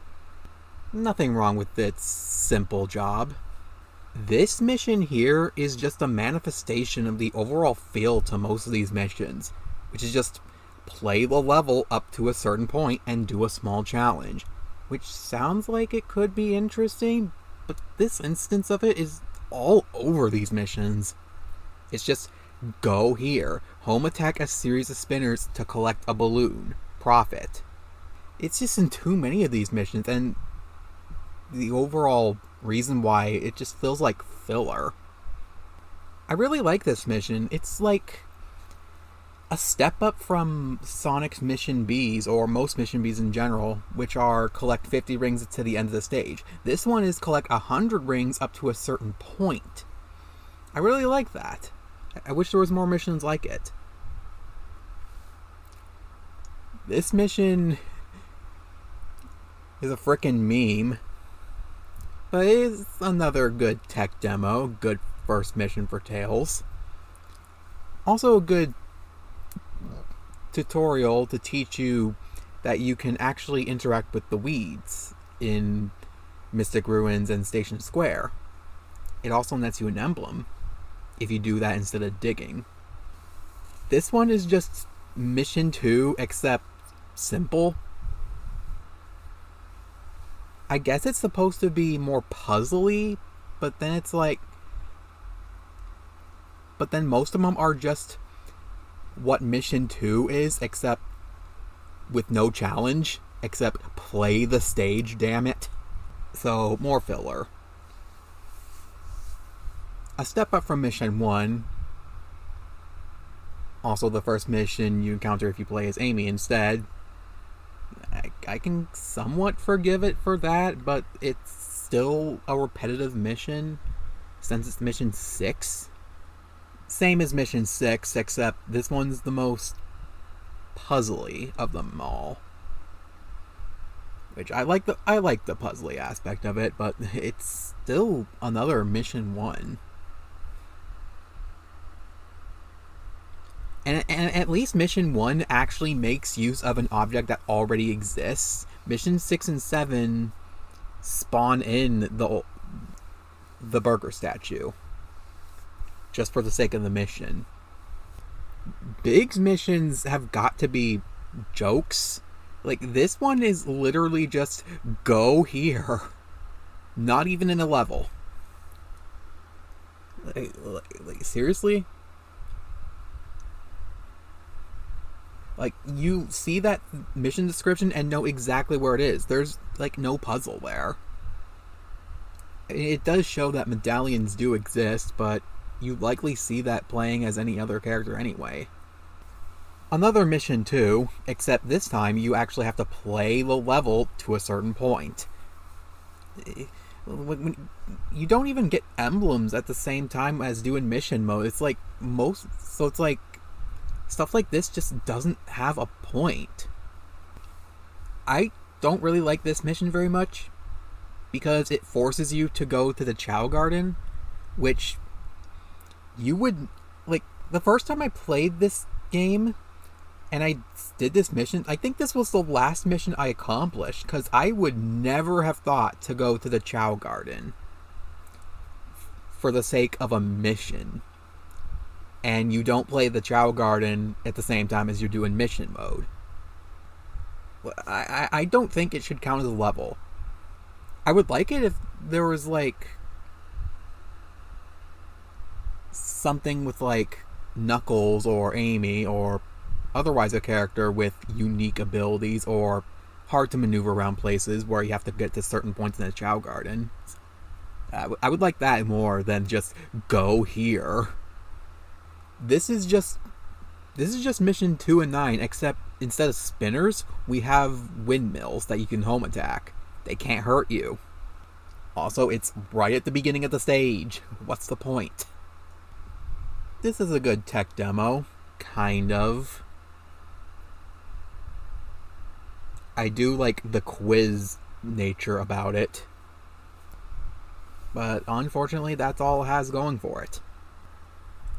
nothing wrong with its simple job. This mission here is just a manifestation of the overall feel to most of these missions, which is just play the level up to a certain point and do a small challenge, which sounds like it could be interesting, but this instance of it is all over these missions. It's just, go here, home attack a series of spinners to collect a balloon, profit. It's just in too many of these missions, and the overall reason why it just feels like filler. I really like this mission. It's like a step up from Sonic's Mission Bs, or most Mission Bs in general, which are collect 50 rings to the end of the stage. This one is collect 100 rings up to a certain point. I really like that. I wish there was more missions like it. This mission is a frickin' meme. But it's another good tech demo, good first mission for Tails. Also a good tutorial to teach you that you can actually interact with the weeds in Mystic Ruins and Station Square. It also nets you an emblem if you do that instead of digging. This one is just Mission 2, except simple. I guess it's supposed to be more puzzly, but then it's like... But then most of them are just what Mission 2 is, except with no challenge, except play the stage, damn it. So, more filler. A step up from Mission 1. Also the first mission you encounter if you play as Amy instead. I can somewhat forgive it for that, but it's still a repetitive mission since it's Mission 6. Same as Mission 6, except this one's the most puzzly of them all. Which I like the puzzly aspect of it, but it's still another Mission 1. And at least Mission 1 actually makes use of an object that already exists. Mission 6 and 7 spawn in the burger statue. Just for the sake of the mission. Big's missions have got to be jokes. Like, this one is literally just go here. Not even in a level. Like seriously? Like, you see that mission description and know exactly where it is. There's, like, no puzzle there. It does show that medallions do exist, but you likely see that playing as any other character anyway. Another mission too, except this time you actually have to play the level to a certain point. You don't even get emblems at the same time as doing mission mode. It's like it's like stuff like this just doesn't have a point. I don't really like this mission very much because it forces you to go to the Chao Garden, which you would, like, the first time I played this game and I did this mission, I think this was the last mission I accomplished, because I would never have thought to go to the Chao Garden for the sake of a mission. And you don't play the Chao Garden at the same time as you're doing mission mode. I don't think it should count as a level. I would like it if there was, like, something with, like, Knuckles or Amy or otherwise a character with unique abilities or hard to maneuver around places where you have to get to certain points in the Chao Garden. I would like that more than just go here. This is just mission 2 and 9, except instead of spinners, we have windmills that you can home attack. They can't hurt you. Also, it's right at the beginning of the stage. What's the point? This is a good tech demo. Kind of. I do like the quiz nature about it. But unfortunately, that's all it has going for it.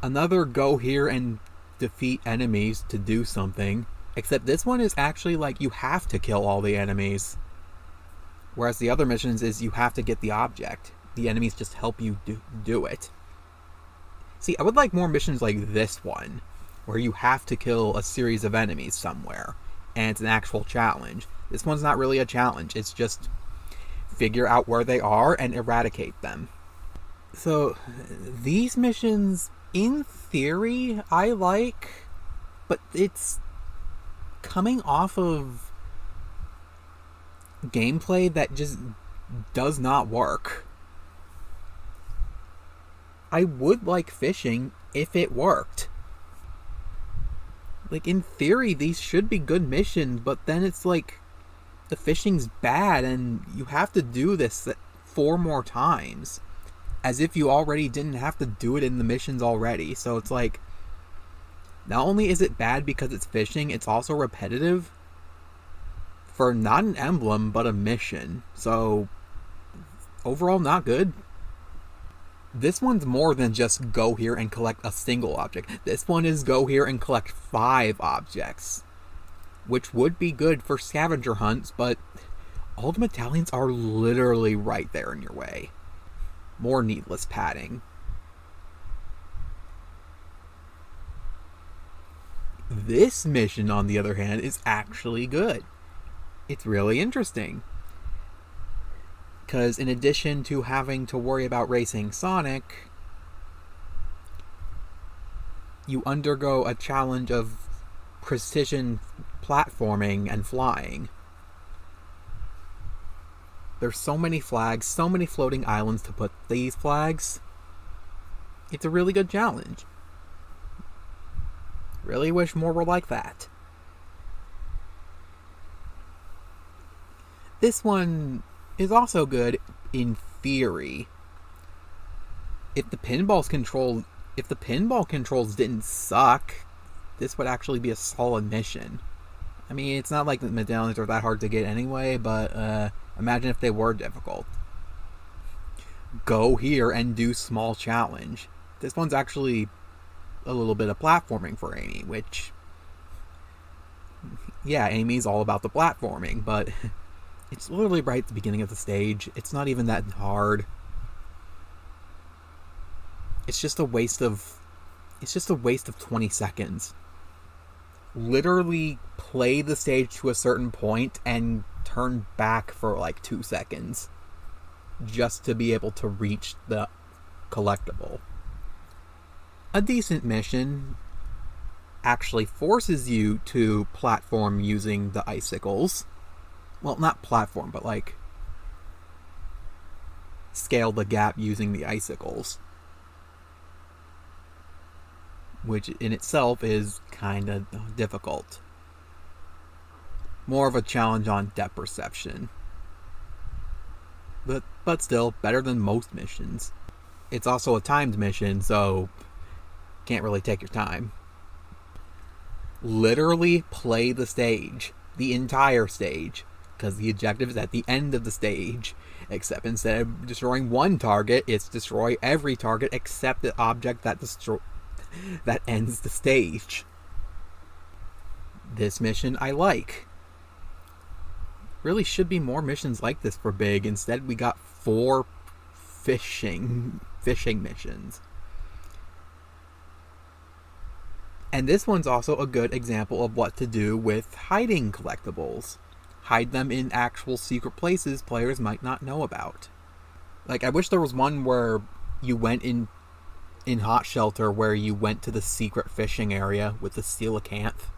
Another go here and defeat enemies to do something. Except this one is actually like you have to kill all the enemies. Whereas the other missions is you have to get the object. The enemies just help you do it. See, I would like more missions like this one, where you have to kill a series of enemies somewhere, and it's an actual challenge. This one's not really a challenge, it's just figure out where they are and eradicate them. So, these missions, in theory, I like, but it's coming off of gameplay that just does not work. I would like fishing if it worked. Like, in theory, these should be good missions, but then it's like the fishing's bad and you have to do this 4 more times. As if you already didn't have to do it in the missions already. So it's like, not only is it bad because it's fishing, it's also repetitive for not an emblem, but a mission. So, overall, not good. This one's more than just go here and collect a single object. This one is go here and collect 5 objects, which would be good for scavenger hunts, but all the medallions are literally right there in your way. More needless padding. This mission, on the other hand, is actually good. It's really interesting. Because in addition to having to worry about racing Sonic, you undergo a challenge of precision platforming and flying. There's so many flags, so many floating islands to put these flags. It's a really good challenge. Really wish more were like that. This one is also good in theory. If the pinball controls didn't suck, this would actually be a solid mission. I mean, it's not like the medallions are that hard to get anyway, but imagine if they were difficult. Go here and do small challenge. This one's actually a little bit of platforming for Amy, which, yeah, Amy's all about the platforming, but it's literally right at the beginning of the stage. It's not even that hard. It's just a waste of 20 seconds. Literally play the stage to a certain point and turn back for like 2 seconds just to be able to reach the collectible. A decent mission actually forces you to platform using the icicles. Well, not platform, but like scale the gap using the icicles, which in itself is kind of difficult. More of a challenge on depth perception. But still, better than most missions. It's also a timed mission, so can't really take your time. Literally play the stage. The entire stage. Because the objective is at the end of the stage. Except instead of destroying one target, it's destroy every target except the object that ends the stage. This mission I like. Really should be more missions like this for Big. Instead we got 4 fishing missions. And this one's also a good example of what to do with hiding collectibles. Hide them in actual secret places players might not know about. Like, I wish there was one where you went in Hot Shelter where you went to the secret fishing area with the coelacanth.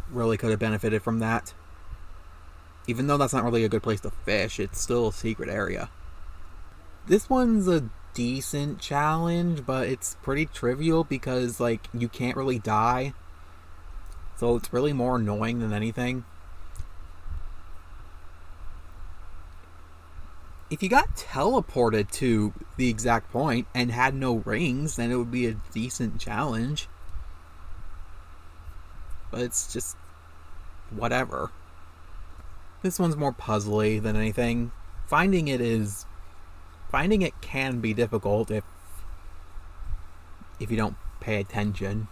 Really could have benefited from that. Even though that's not really a good place to fish, it's still a secret area. This one's a decent challenge, but it's pretty trivial because, like, you can't really die. So it's really more annoying than anything. If you got teleported to the exact point and had no rings, then it would be a decent challenge. But it's just whatever. This one's more puzzly than anything. Finding it can be difficult if you don't pay attention.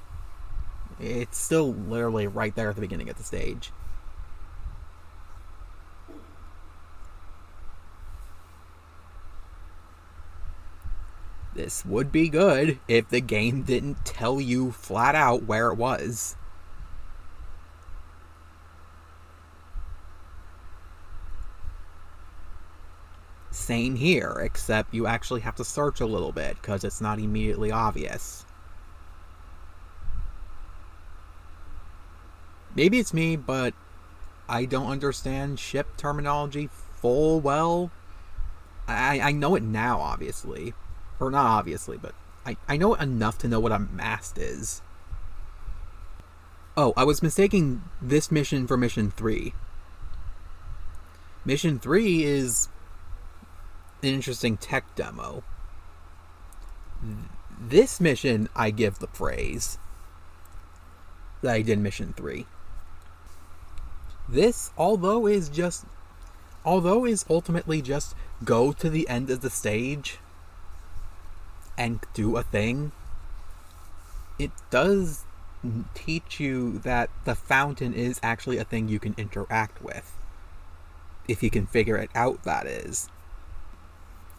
It's still literally right there at the beginning of the stage. This would be good if the game didn't tell you flat out where it was. Same here, except you actually have to search a little bit because it's not immediately obvious. Maybe it's me, but I don't understand ship terminology full well. I know it now, obviously. Or not obviously, but I know it enough to know what a mast is. Oh, I was mistaking this mission for Mission 3. Mission 3 is an interesting tech demo. This mission, I give the praise that I did Mission 3. This, although is ultimately just go to the end of the stage, and do a thing, it does teach you that the fountain is actually a thing you can interact with. If you can figure it out, that is.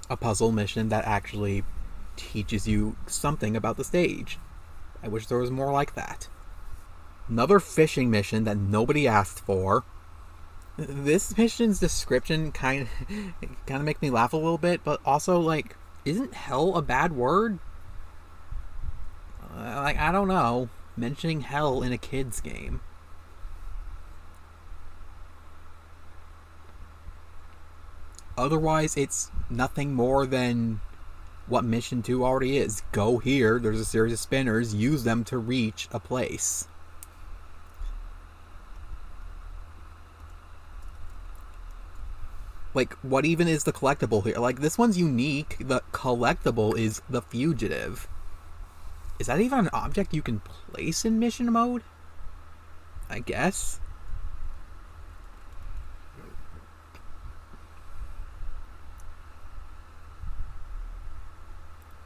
A puzzle mission that actually teaches you something about the stage. I wish there was more like that. Another fishing mission that nobody asked for. This mission's description kind of makes me laugh a little bit, but also, like, isn't hell a bad word? Like, I don't know. Mentioning hell in a kid's game. Otherwise, it's nothing more than what Mission 2 already is. Go here, there's a series of spinners, use them to reach a place. Like, what even is the collectible here? Like, this one's unique. The collectible is the fugitive. Is that even an object you can place in mission mode? I guess.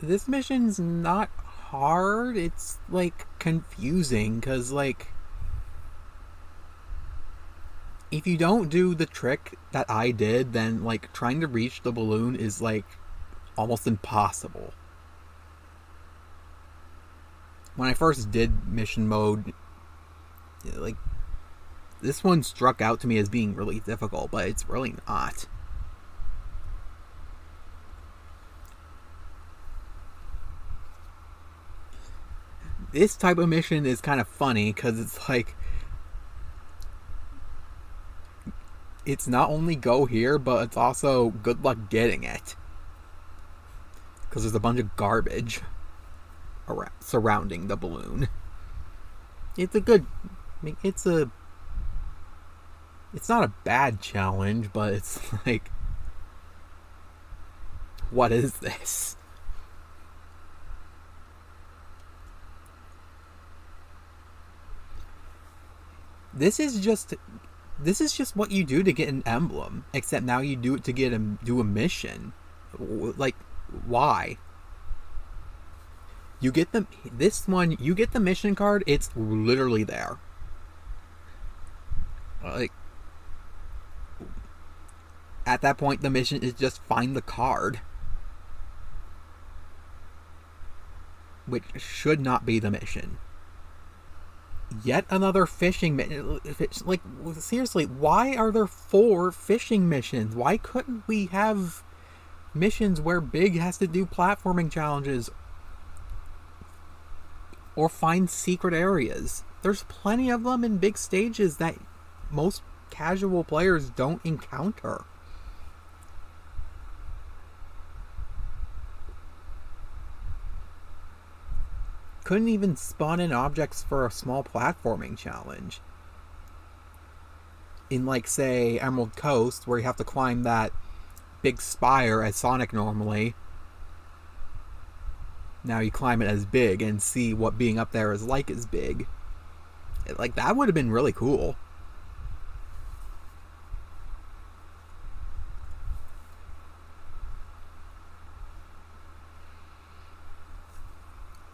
This mission's not hard. It's, like, confusing, because, like, if you don't do the trick that I did, then, like, trying to reach the balloon is, like, almost impossible. When I first did mission mode, like, this one struck out to me as being really difficult, but it's really not. This type of mission is kind of funny, because it's like, it's not only go here, but it's also good luck getting it. Because there's a bunch of garbage surrounding the balloon. It's a good... It's not a bad challenge, but it's like... What is this? This is just what you do to get an emblem, except now you do it to do a mission. Like, why? You get you get the mission card, it's literally there. Like, at that point, the mission is just find the card. Which should not be the mission. Yet another fishing mission. Like, seriously, why are there 4 fishing missions? Why couldn't we have missions where Big has to do platforming challenges or find secret areas? There's plenty of them in big stages that most casual players don't encounter. Couldn't even spawn in objects for a small platforming challenge. In, like, say, Emerald Coast, where you have to climb that big spire as Sonic normally. Now you climb it as Big and see what being up there is like as Big. Like, that would have been really cool.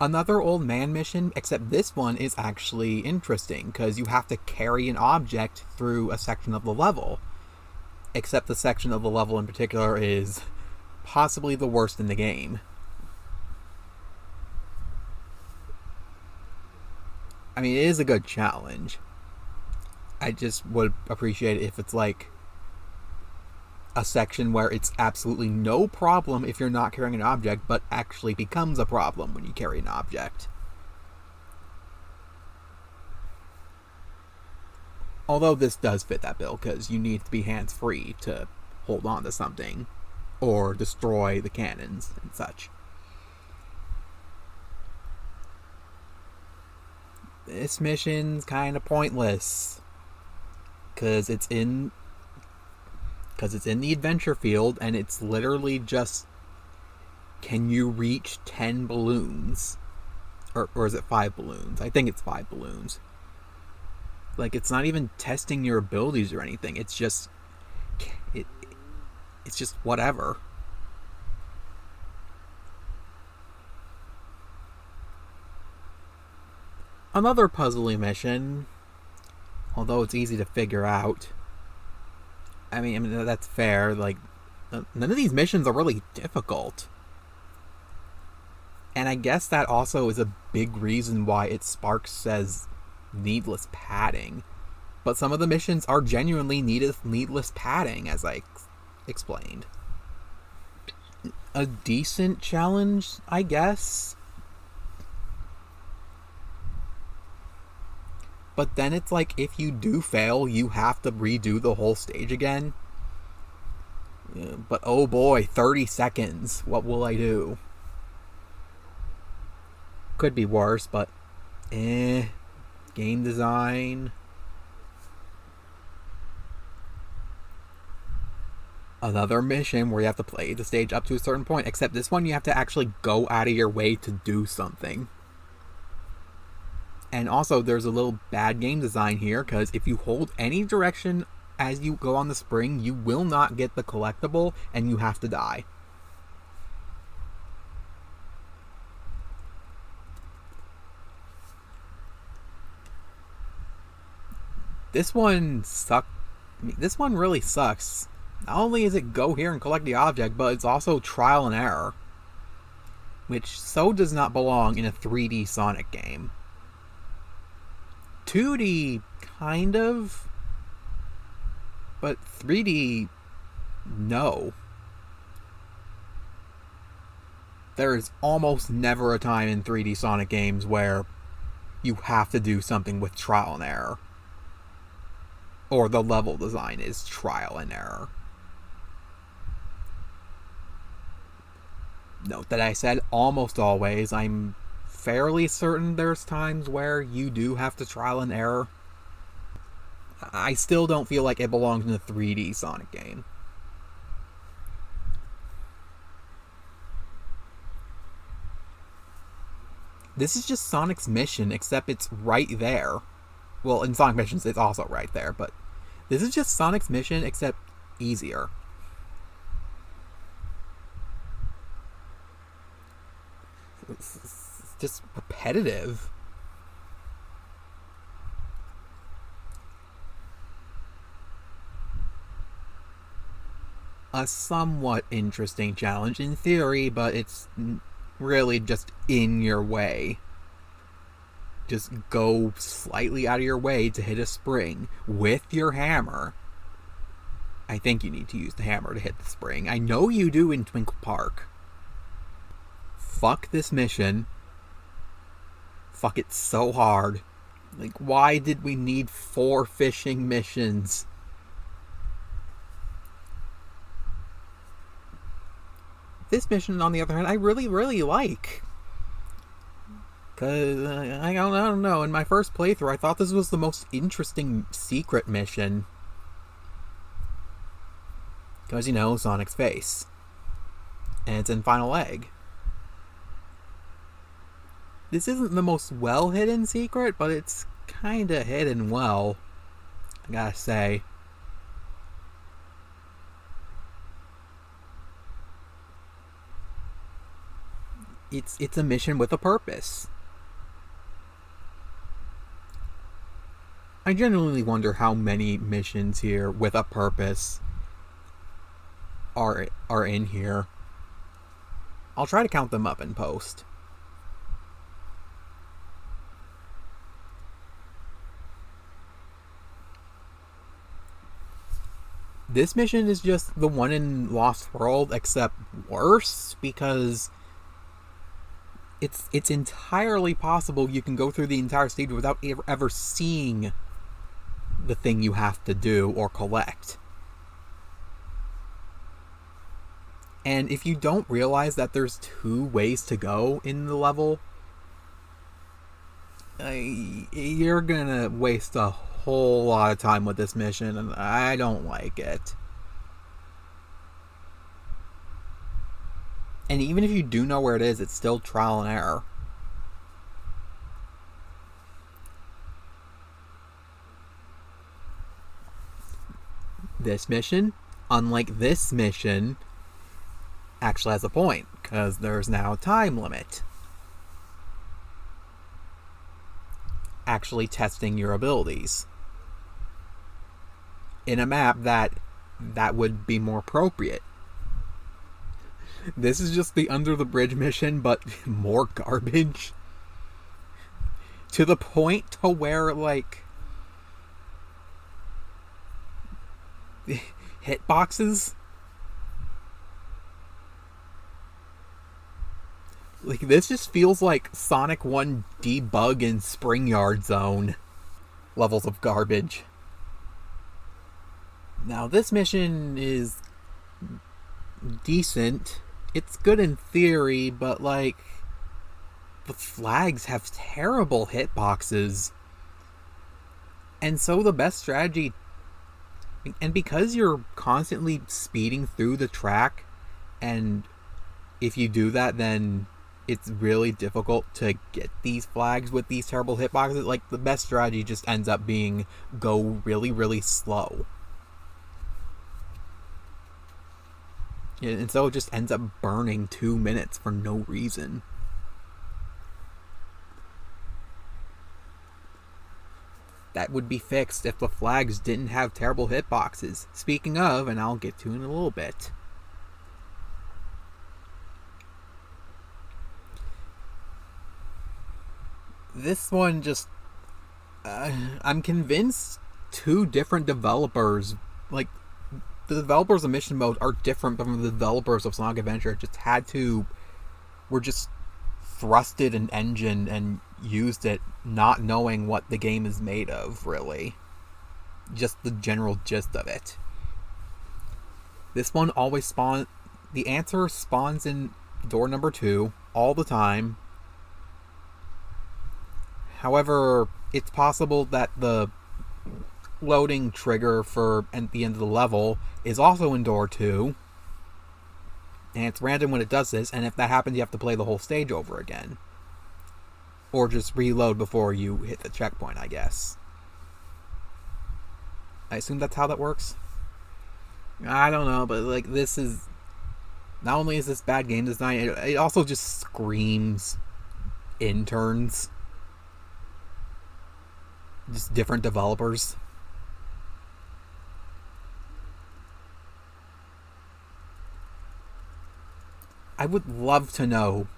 Another old man mission, except this one is actually interesting, because you have to carry an object through a section of the level. Except the section of the level in particular is possibly the worst in the game. I mean, it is a good challenge. I just would appreciate it if it's like a section where it's absolutely no problem if you're not carrying an object, but actually becomes a problem when you carry an object. Although this does fit that bill, because you need to be hands-free to hold on to something, or destroy the cannons and such. This mission's kind of pointless, because it's in the adventure field, and it's literally just, can you reach 10 balloons? Or is it 5 balloons? I think it's 5 balloons. Like, it's not even testing your abilities or anything. It's just, it's just whatever. Another puzzly mission, although it's easy to figure out. I mean that's fair. Like, none of these missions are really difficult. And I guess that also is a big reason why it sparks as needless padding. But some of the missions are genuinely needless padding, as I explained. A decent challenge, I guess. But then it's like, if you do fail, you have to redo the whole stage again. Yeah, but oh boy, 30 seconds. What will I do? Could be worse, but game design. Another mission where you have to play the stage up to a certain point, except this one you have to actually go out of your way to do something. And also, there's a little bad game design here, because if you hold any direction as you go on the spring, you will not get the collectible, and you have to die. This one sucks. This one really sucks. Not only is it go here and collect the object, but it's also trial and error, which so does not belong in a 3D Sonic game. 2D, kind of, but 3D, no. There is almost never a time in 3D Sonic games where you have to do something with trial and error. Or the level design is trial and error. Note that I said almost always. I'm fairly certain there's times where you do have to trial and error. I still don't feel like it belongs in a 3D Sonic game. This is just Sonic's mission, except it's right there. Well, in Sonic Missions, it's also right there, but this is just Sonic's mission, except easier. It's just repetitive. A somewhat interesting challenge in theory, but it's really just in your way. Just go slightly out of your way to hit a spring with your hammer. I think you need to use the hammer to hit the spring. I know you do in Twinkle Park. Fuck this mission. Fuck it so hard. Like, why did we need 4 fishing missions? This mission, on the other hand, I really, really like. Because, I don't know, in my first playthrough, I thought this was the most interesting secret mission. Because, you know, Sonic's face. And it's in Final Egg. This isn't the most well-hidden secret, but it's kinda hidden well, I gotta say. It's a mission with a purpose. I genuinely wonder how many missions here with a purpose are in here. I'll try to count them up in post. This mission is just the one in Lost World, except worse, because it's entirely possible you can go through the entire stage without ever seeing the thing you have to do or collect. And if you don't realize that there's 2 ways to go in the level, you're gonna waste a whole lot of time with this mission, and I don't like it. And even if you do know where it is, it's still trial and error. This mission, unlike this mission, actually has a point, because there's now a time limit. actually testing your abilities in a map that would be more appropriate. This is just the Under the Bridge mission, but more garbage. To the point to where, like, hitboxes, like, this just feels like Sonic 1 debug in Spring Yard Zone levels of garbage. Now, this mission is decent. It's good in theory, but, like, the flags have terrible hitboxes. And so the best strategy... And because you're constantly speeding through the track, and if you do that, then it's really difficult to get these flags with these terrible hitboxes. Like, the best strategy just ends up being go really, really slow. And so it just ends up burning 2 minutes for no reason. That would be fixed if the flags didn't have terrible hitboxes. Speaking of, and I'll get to in a little bit. This one just... I'm convinced 2 different developers, like, the developers of Mission Mode are different from the developers of Sonic Adventure. Were just thrusted an engine and used it not knowing what the game is made of, really. Just the general gist of it. This one always spawns... The answer spawns in door number 2 all the time. However, it's possible that the loading trigger for at the end of the level is also in door 2. And it's random when it does this, and if that happens, you have to play the whole stage over again. Or just reload before you hit the checkpoint, I guess. I assume that's how that works? I don't know, but, like, this is... Not only is this bad game design, it also just screams interns. Just different developers. I would love to know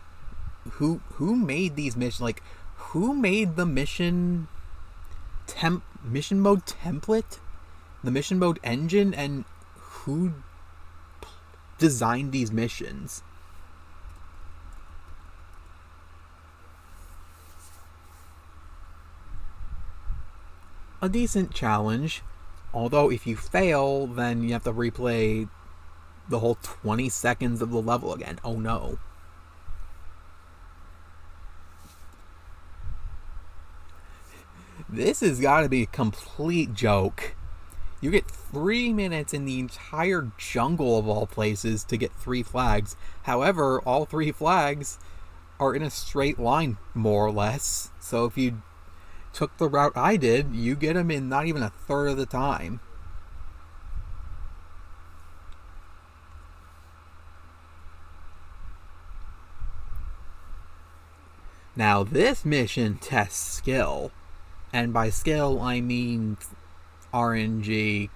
who made these missions. Like, who made the mission mode template, the mission mode engine, and who designed these missions. A decent challenge, although if you fail, then you have to replay the whole 20 seconds of the level again. Oh no. This has got to be a complete joke. You get 3 minutes in the entire jungle of all places to get 3 flags. However, all 3 flags are in a straight line, more or less. So if you took the route I did, you get them in not even a third of the time. Now, this mission tests skill. And by skill, I mean RNG,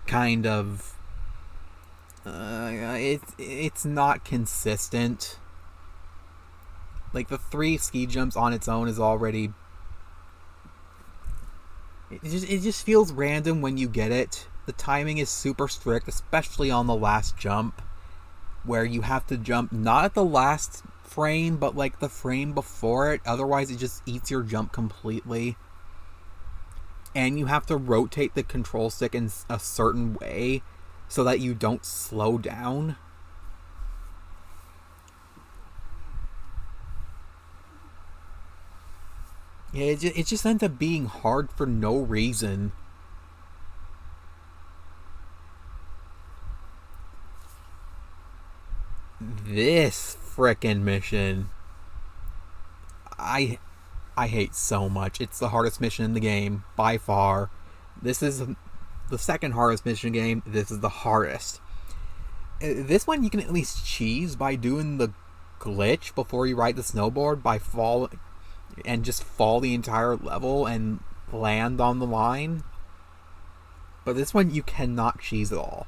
kind of. It's not consistent. Like, the 3 ski jumps on its own is already... It just feels random when you get it. The timing is super strict, especially on the last jump, where you have to jump not at the last frame, but like the frame before it. Otherwise, it just eats your jump completely. And you have to rotate the control stick in a certain way so that you don't slow down. Yeah, it just ends up being hard for no reason. This frickin' mission, I hate so much. It's the hardest mission in the game, by far. This is the second hardest mission in the game. This is the hardest. This one you can at least cheese by doing the glitch before you ride the snowboard, by falling. and just fall the entire level and land on the line. But this one, you cannot cheese at all.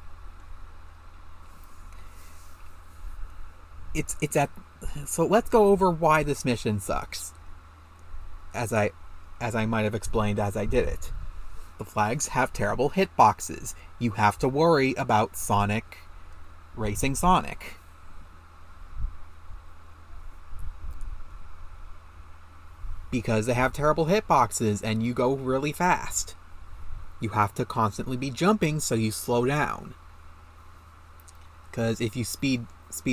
So let's go over why this mission sucks. As I might have explained as I did it. The flags have terrible hitboxes. You have to worry about Sonic racing Sonic. Because they have terrible hitboxes and you go really fast. You have to constantly be jumping so you slow down. Because if you speed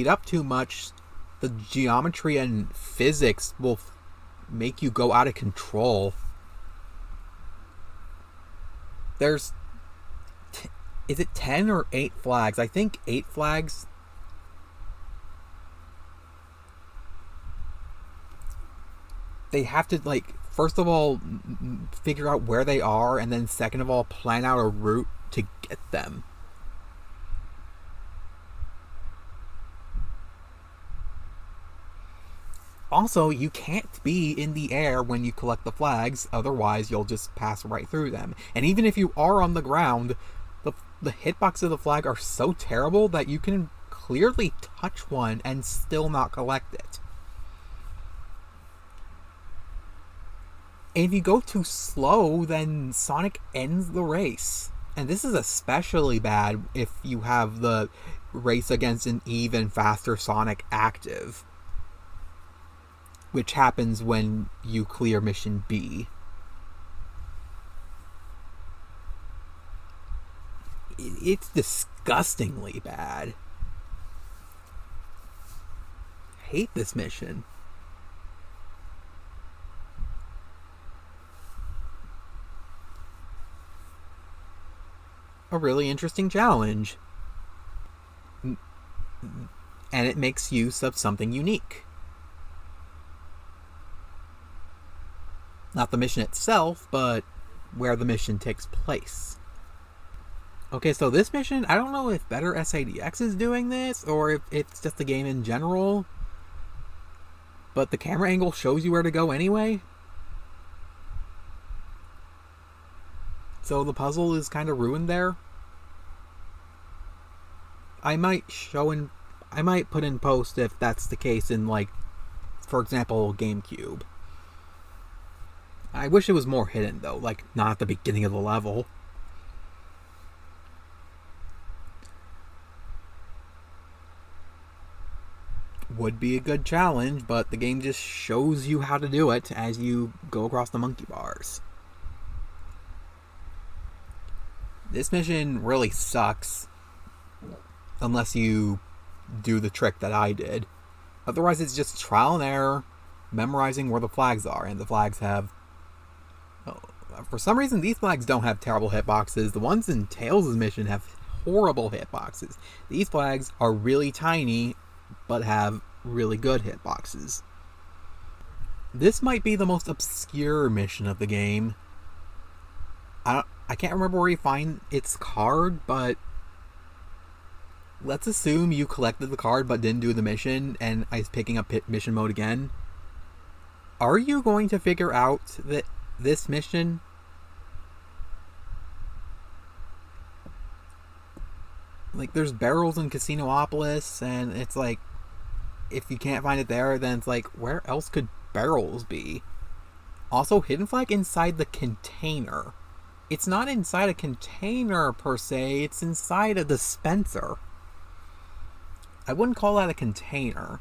up too much, the geometry and physics will make you go out of control. There's... is it 10 or 8 flags? I think 8 flags. They have to, like, first of all, figure out where they are, and then second of all, plan out a route to get them. Also, you can't be in the air when you collect the flags, otherwise you'll just pass right through them. And even if you are on the ground, the hitboxes of the flag are so terrible that you can clearly touch one and still not collect it. And if you go too slow, then Sonic ends the race. And this is especially bad if you have the race against an even faster Sonic active, which happens when you clear Mission B. It's disgustingly bad. I hate this mission. A really interesting challenge. And it makes use of something unique. Not the mission itself, but where the mission takes place. Okay, so this mission, I don't know if Better SADX is doing this, or if it's just the game in general, but the camera angle shows you where to go anyway. So the puzzle is kind of ruined there. I might put in post if that's the case in, like, for example, GameCube. I wish it was more hidden, though, like, not at the beginning of the level. Would be a good challenge, but the game just shows you how to do it as you go across the monkey bars. This mission really sucks, unless you do the trick that I did. Otherwise, it's just trial and error, memorizing where the flags are, and the flags have... for some reason, these flags don't have terrible hitboxes. The ones in Tails' mission have horrible hitboxes. These flags are really tiny, but have really good hitboxes. This might be the most obscure mission of the game. I can't remember where you find its card, but let's assume you collected the card but didn't do the mission, and I was picking up mission mode again. Are you going to figure out that this mission... like, there's barrels in Casinopolis, and it's like, if you can't find it there, then it's like, where else could barrels be? Also, Hidden Flag inside the container. It's not inside a container, per se. It's inside a dispenser. I wouldn't call that a container.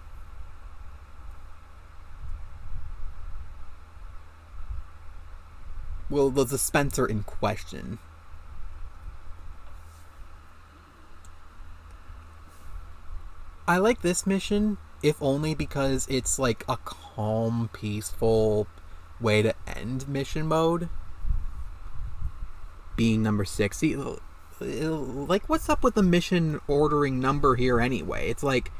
Well, the dispenser in question. I like this mission, if only because it's like a calm, peaceful way to end mission mode. Being number 60. Like, what's up with the mission ordering number here anyway? It's like,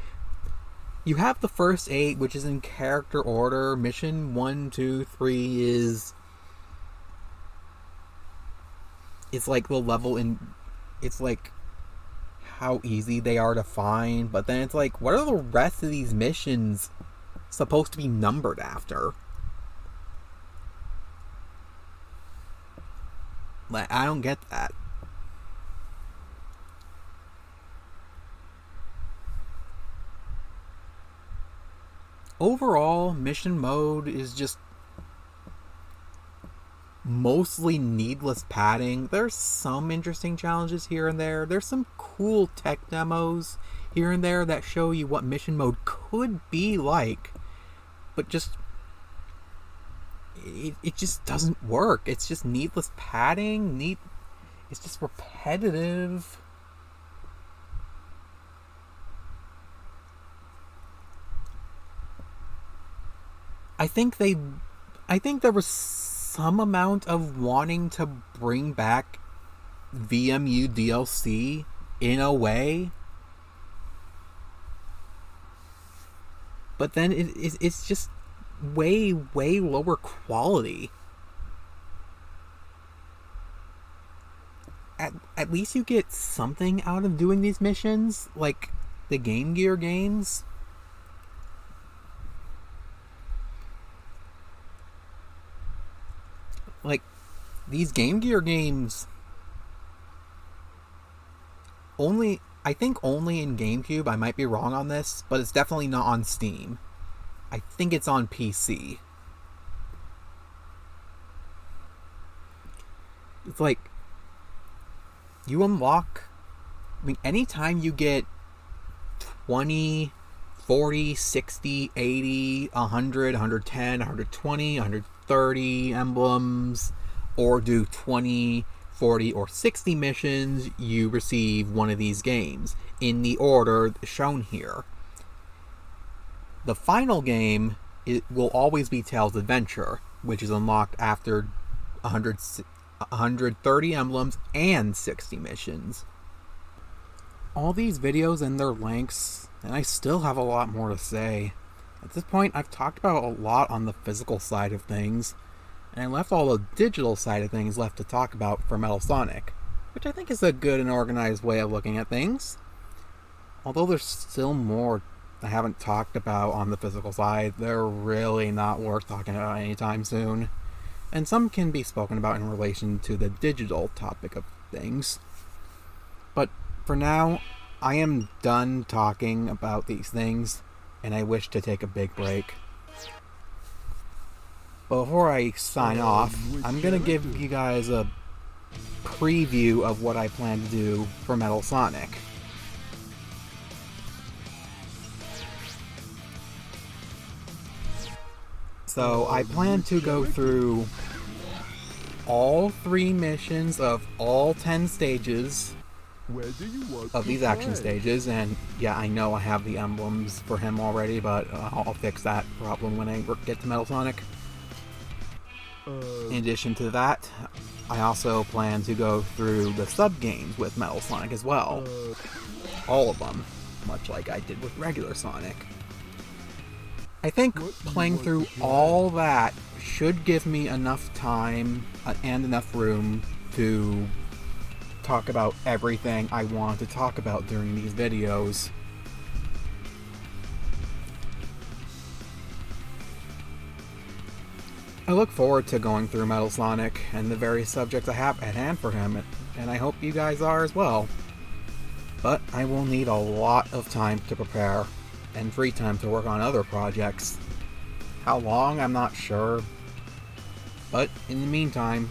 you have the first 8, which is in character order. Mission 1, 2, 3 is... it's like the level in... it's like how easy they are to find. But then it's like, what are the rest of these missions supposed to be numbered after? Like, I don't get that. Overall, mission mode is just mostly needless padding. There's some interesting challenges here and there. There's some cool tech demos here and there that show you what mission mode could be like. But just... It just doesn't work. It's just needless padding. It's just repetitive. I think there was some amount of wanting to bring back VMU DLC in a way, but then it's just way lower quality. At least you get something out of doing these missions, like the Game Gear games. Like, these Game Gear games, I think only in GameCube. I might be wrong on this, but it's definitely not on Steam. I think it's on PC. It's like, you unlock... I mean, anytime you get 20, 40, 60, 80, 100, 110, 120, 130 emblems, or do 20, 40, or 60 missions, you receive one of these games in the order shown here. The final game will always be Tails Adventure, which is unlocked after 130 emblems and 60 missions. All these videos and their lengths, and I still have a lot more to say. At this point, I've talked about a lot on the physical side of things, and I left all the digital side of things left to talk about for Metal Sonic, which I think is a good and organized way of looking at things. Although there's still more I haven't talked about on the physical side, they're really not worth talking about anytime soon. And some can be spoken about in relation to the digital topic of things. But for now, I am done talking about these things, and I wish to take a big break. Before I sign off, I'm going to give you guys a preview of what I plan to do for Metal Sonic. So I plan to go through all 3 missions of all 10 stages of these action stages, and yeah, I know I have the emblems for him already, but I'll fix that problem when I get to Metal Sonic. In addition to that, I also plan to go through the sub-games with Metal Sonic as well. All of them, much like I did with regular Sonic. I think playing through all that should give me enough time and enough room to talk about everything I want to talk about during these videos. I look forward to going through Metal Sonic and the various subjects I have at hand for him, and I hope you guys are as well. But I will need a lot of time to prepare, and free time to work on other projects. How long, I'm not sure. But in the meantime,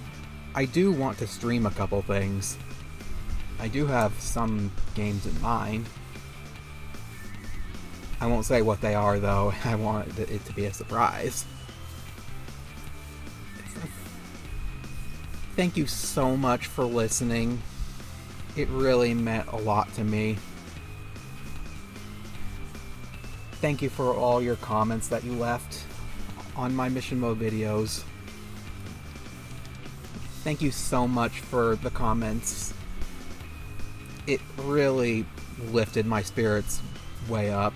I do want to stream a couple things. I do have some games in mind. I won't say what they are though, I want it to be a surprise. Thank you so much for listening. It really meant a lot to me. Thank you for all your comments that you left on my Mission Mode videos. Thank you so much for the comments. It really lifted my spirits way up.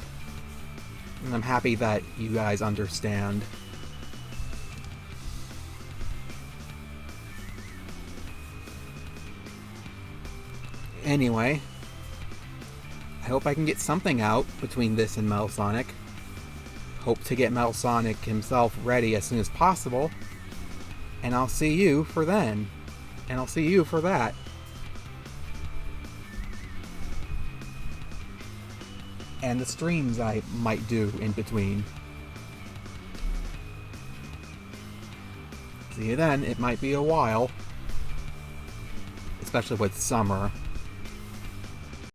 And I'm happy that you guys understand. Anyway, I hope I can get something out between this and Metal Sonic. Hope to get Metal Sonic himself ready as soon as possible. And I'll see you for then. And I'll see you for that. And the streams I might do in between. See you then. It might be a while. Especially with summer.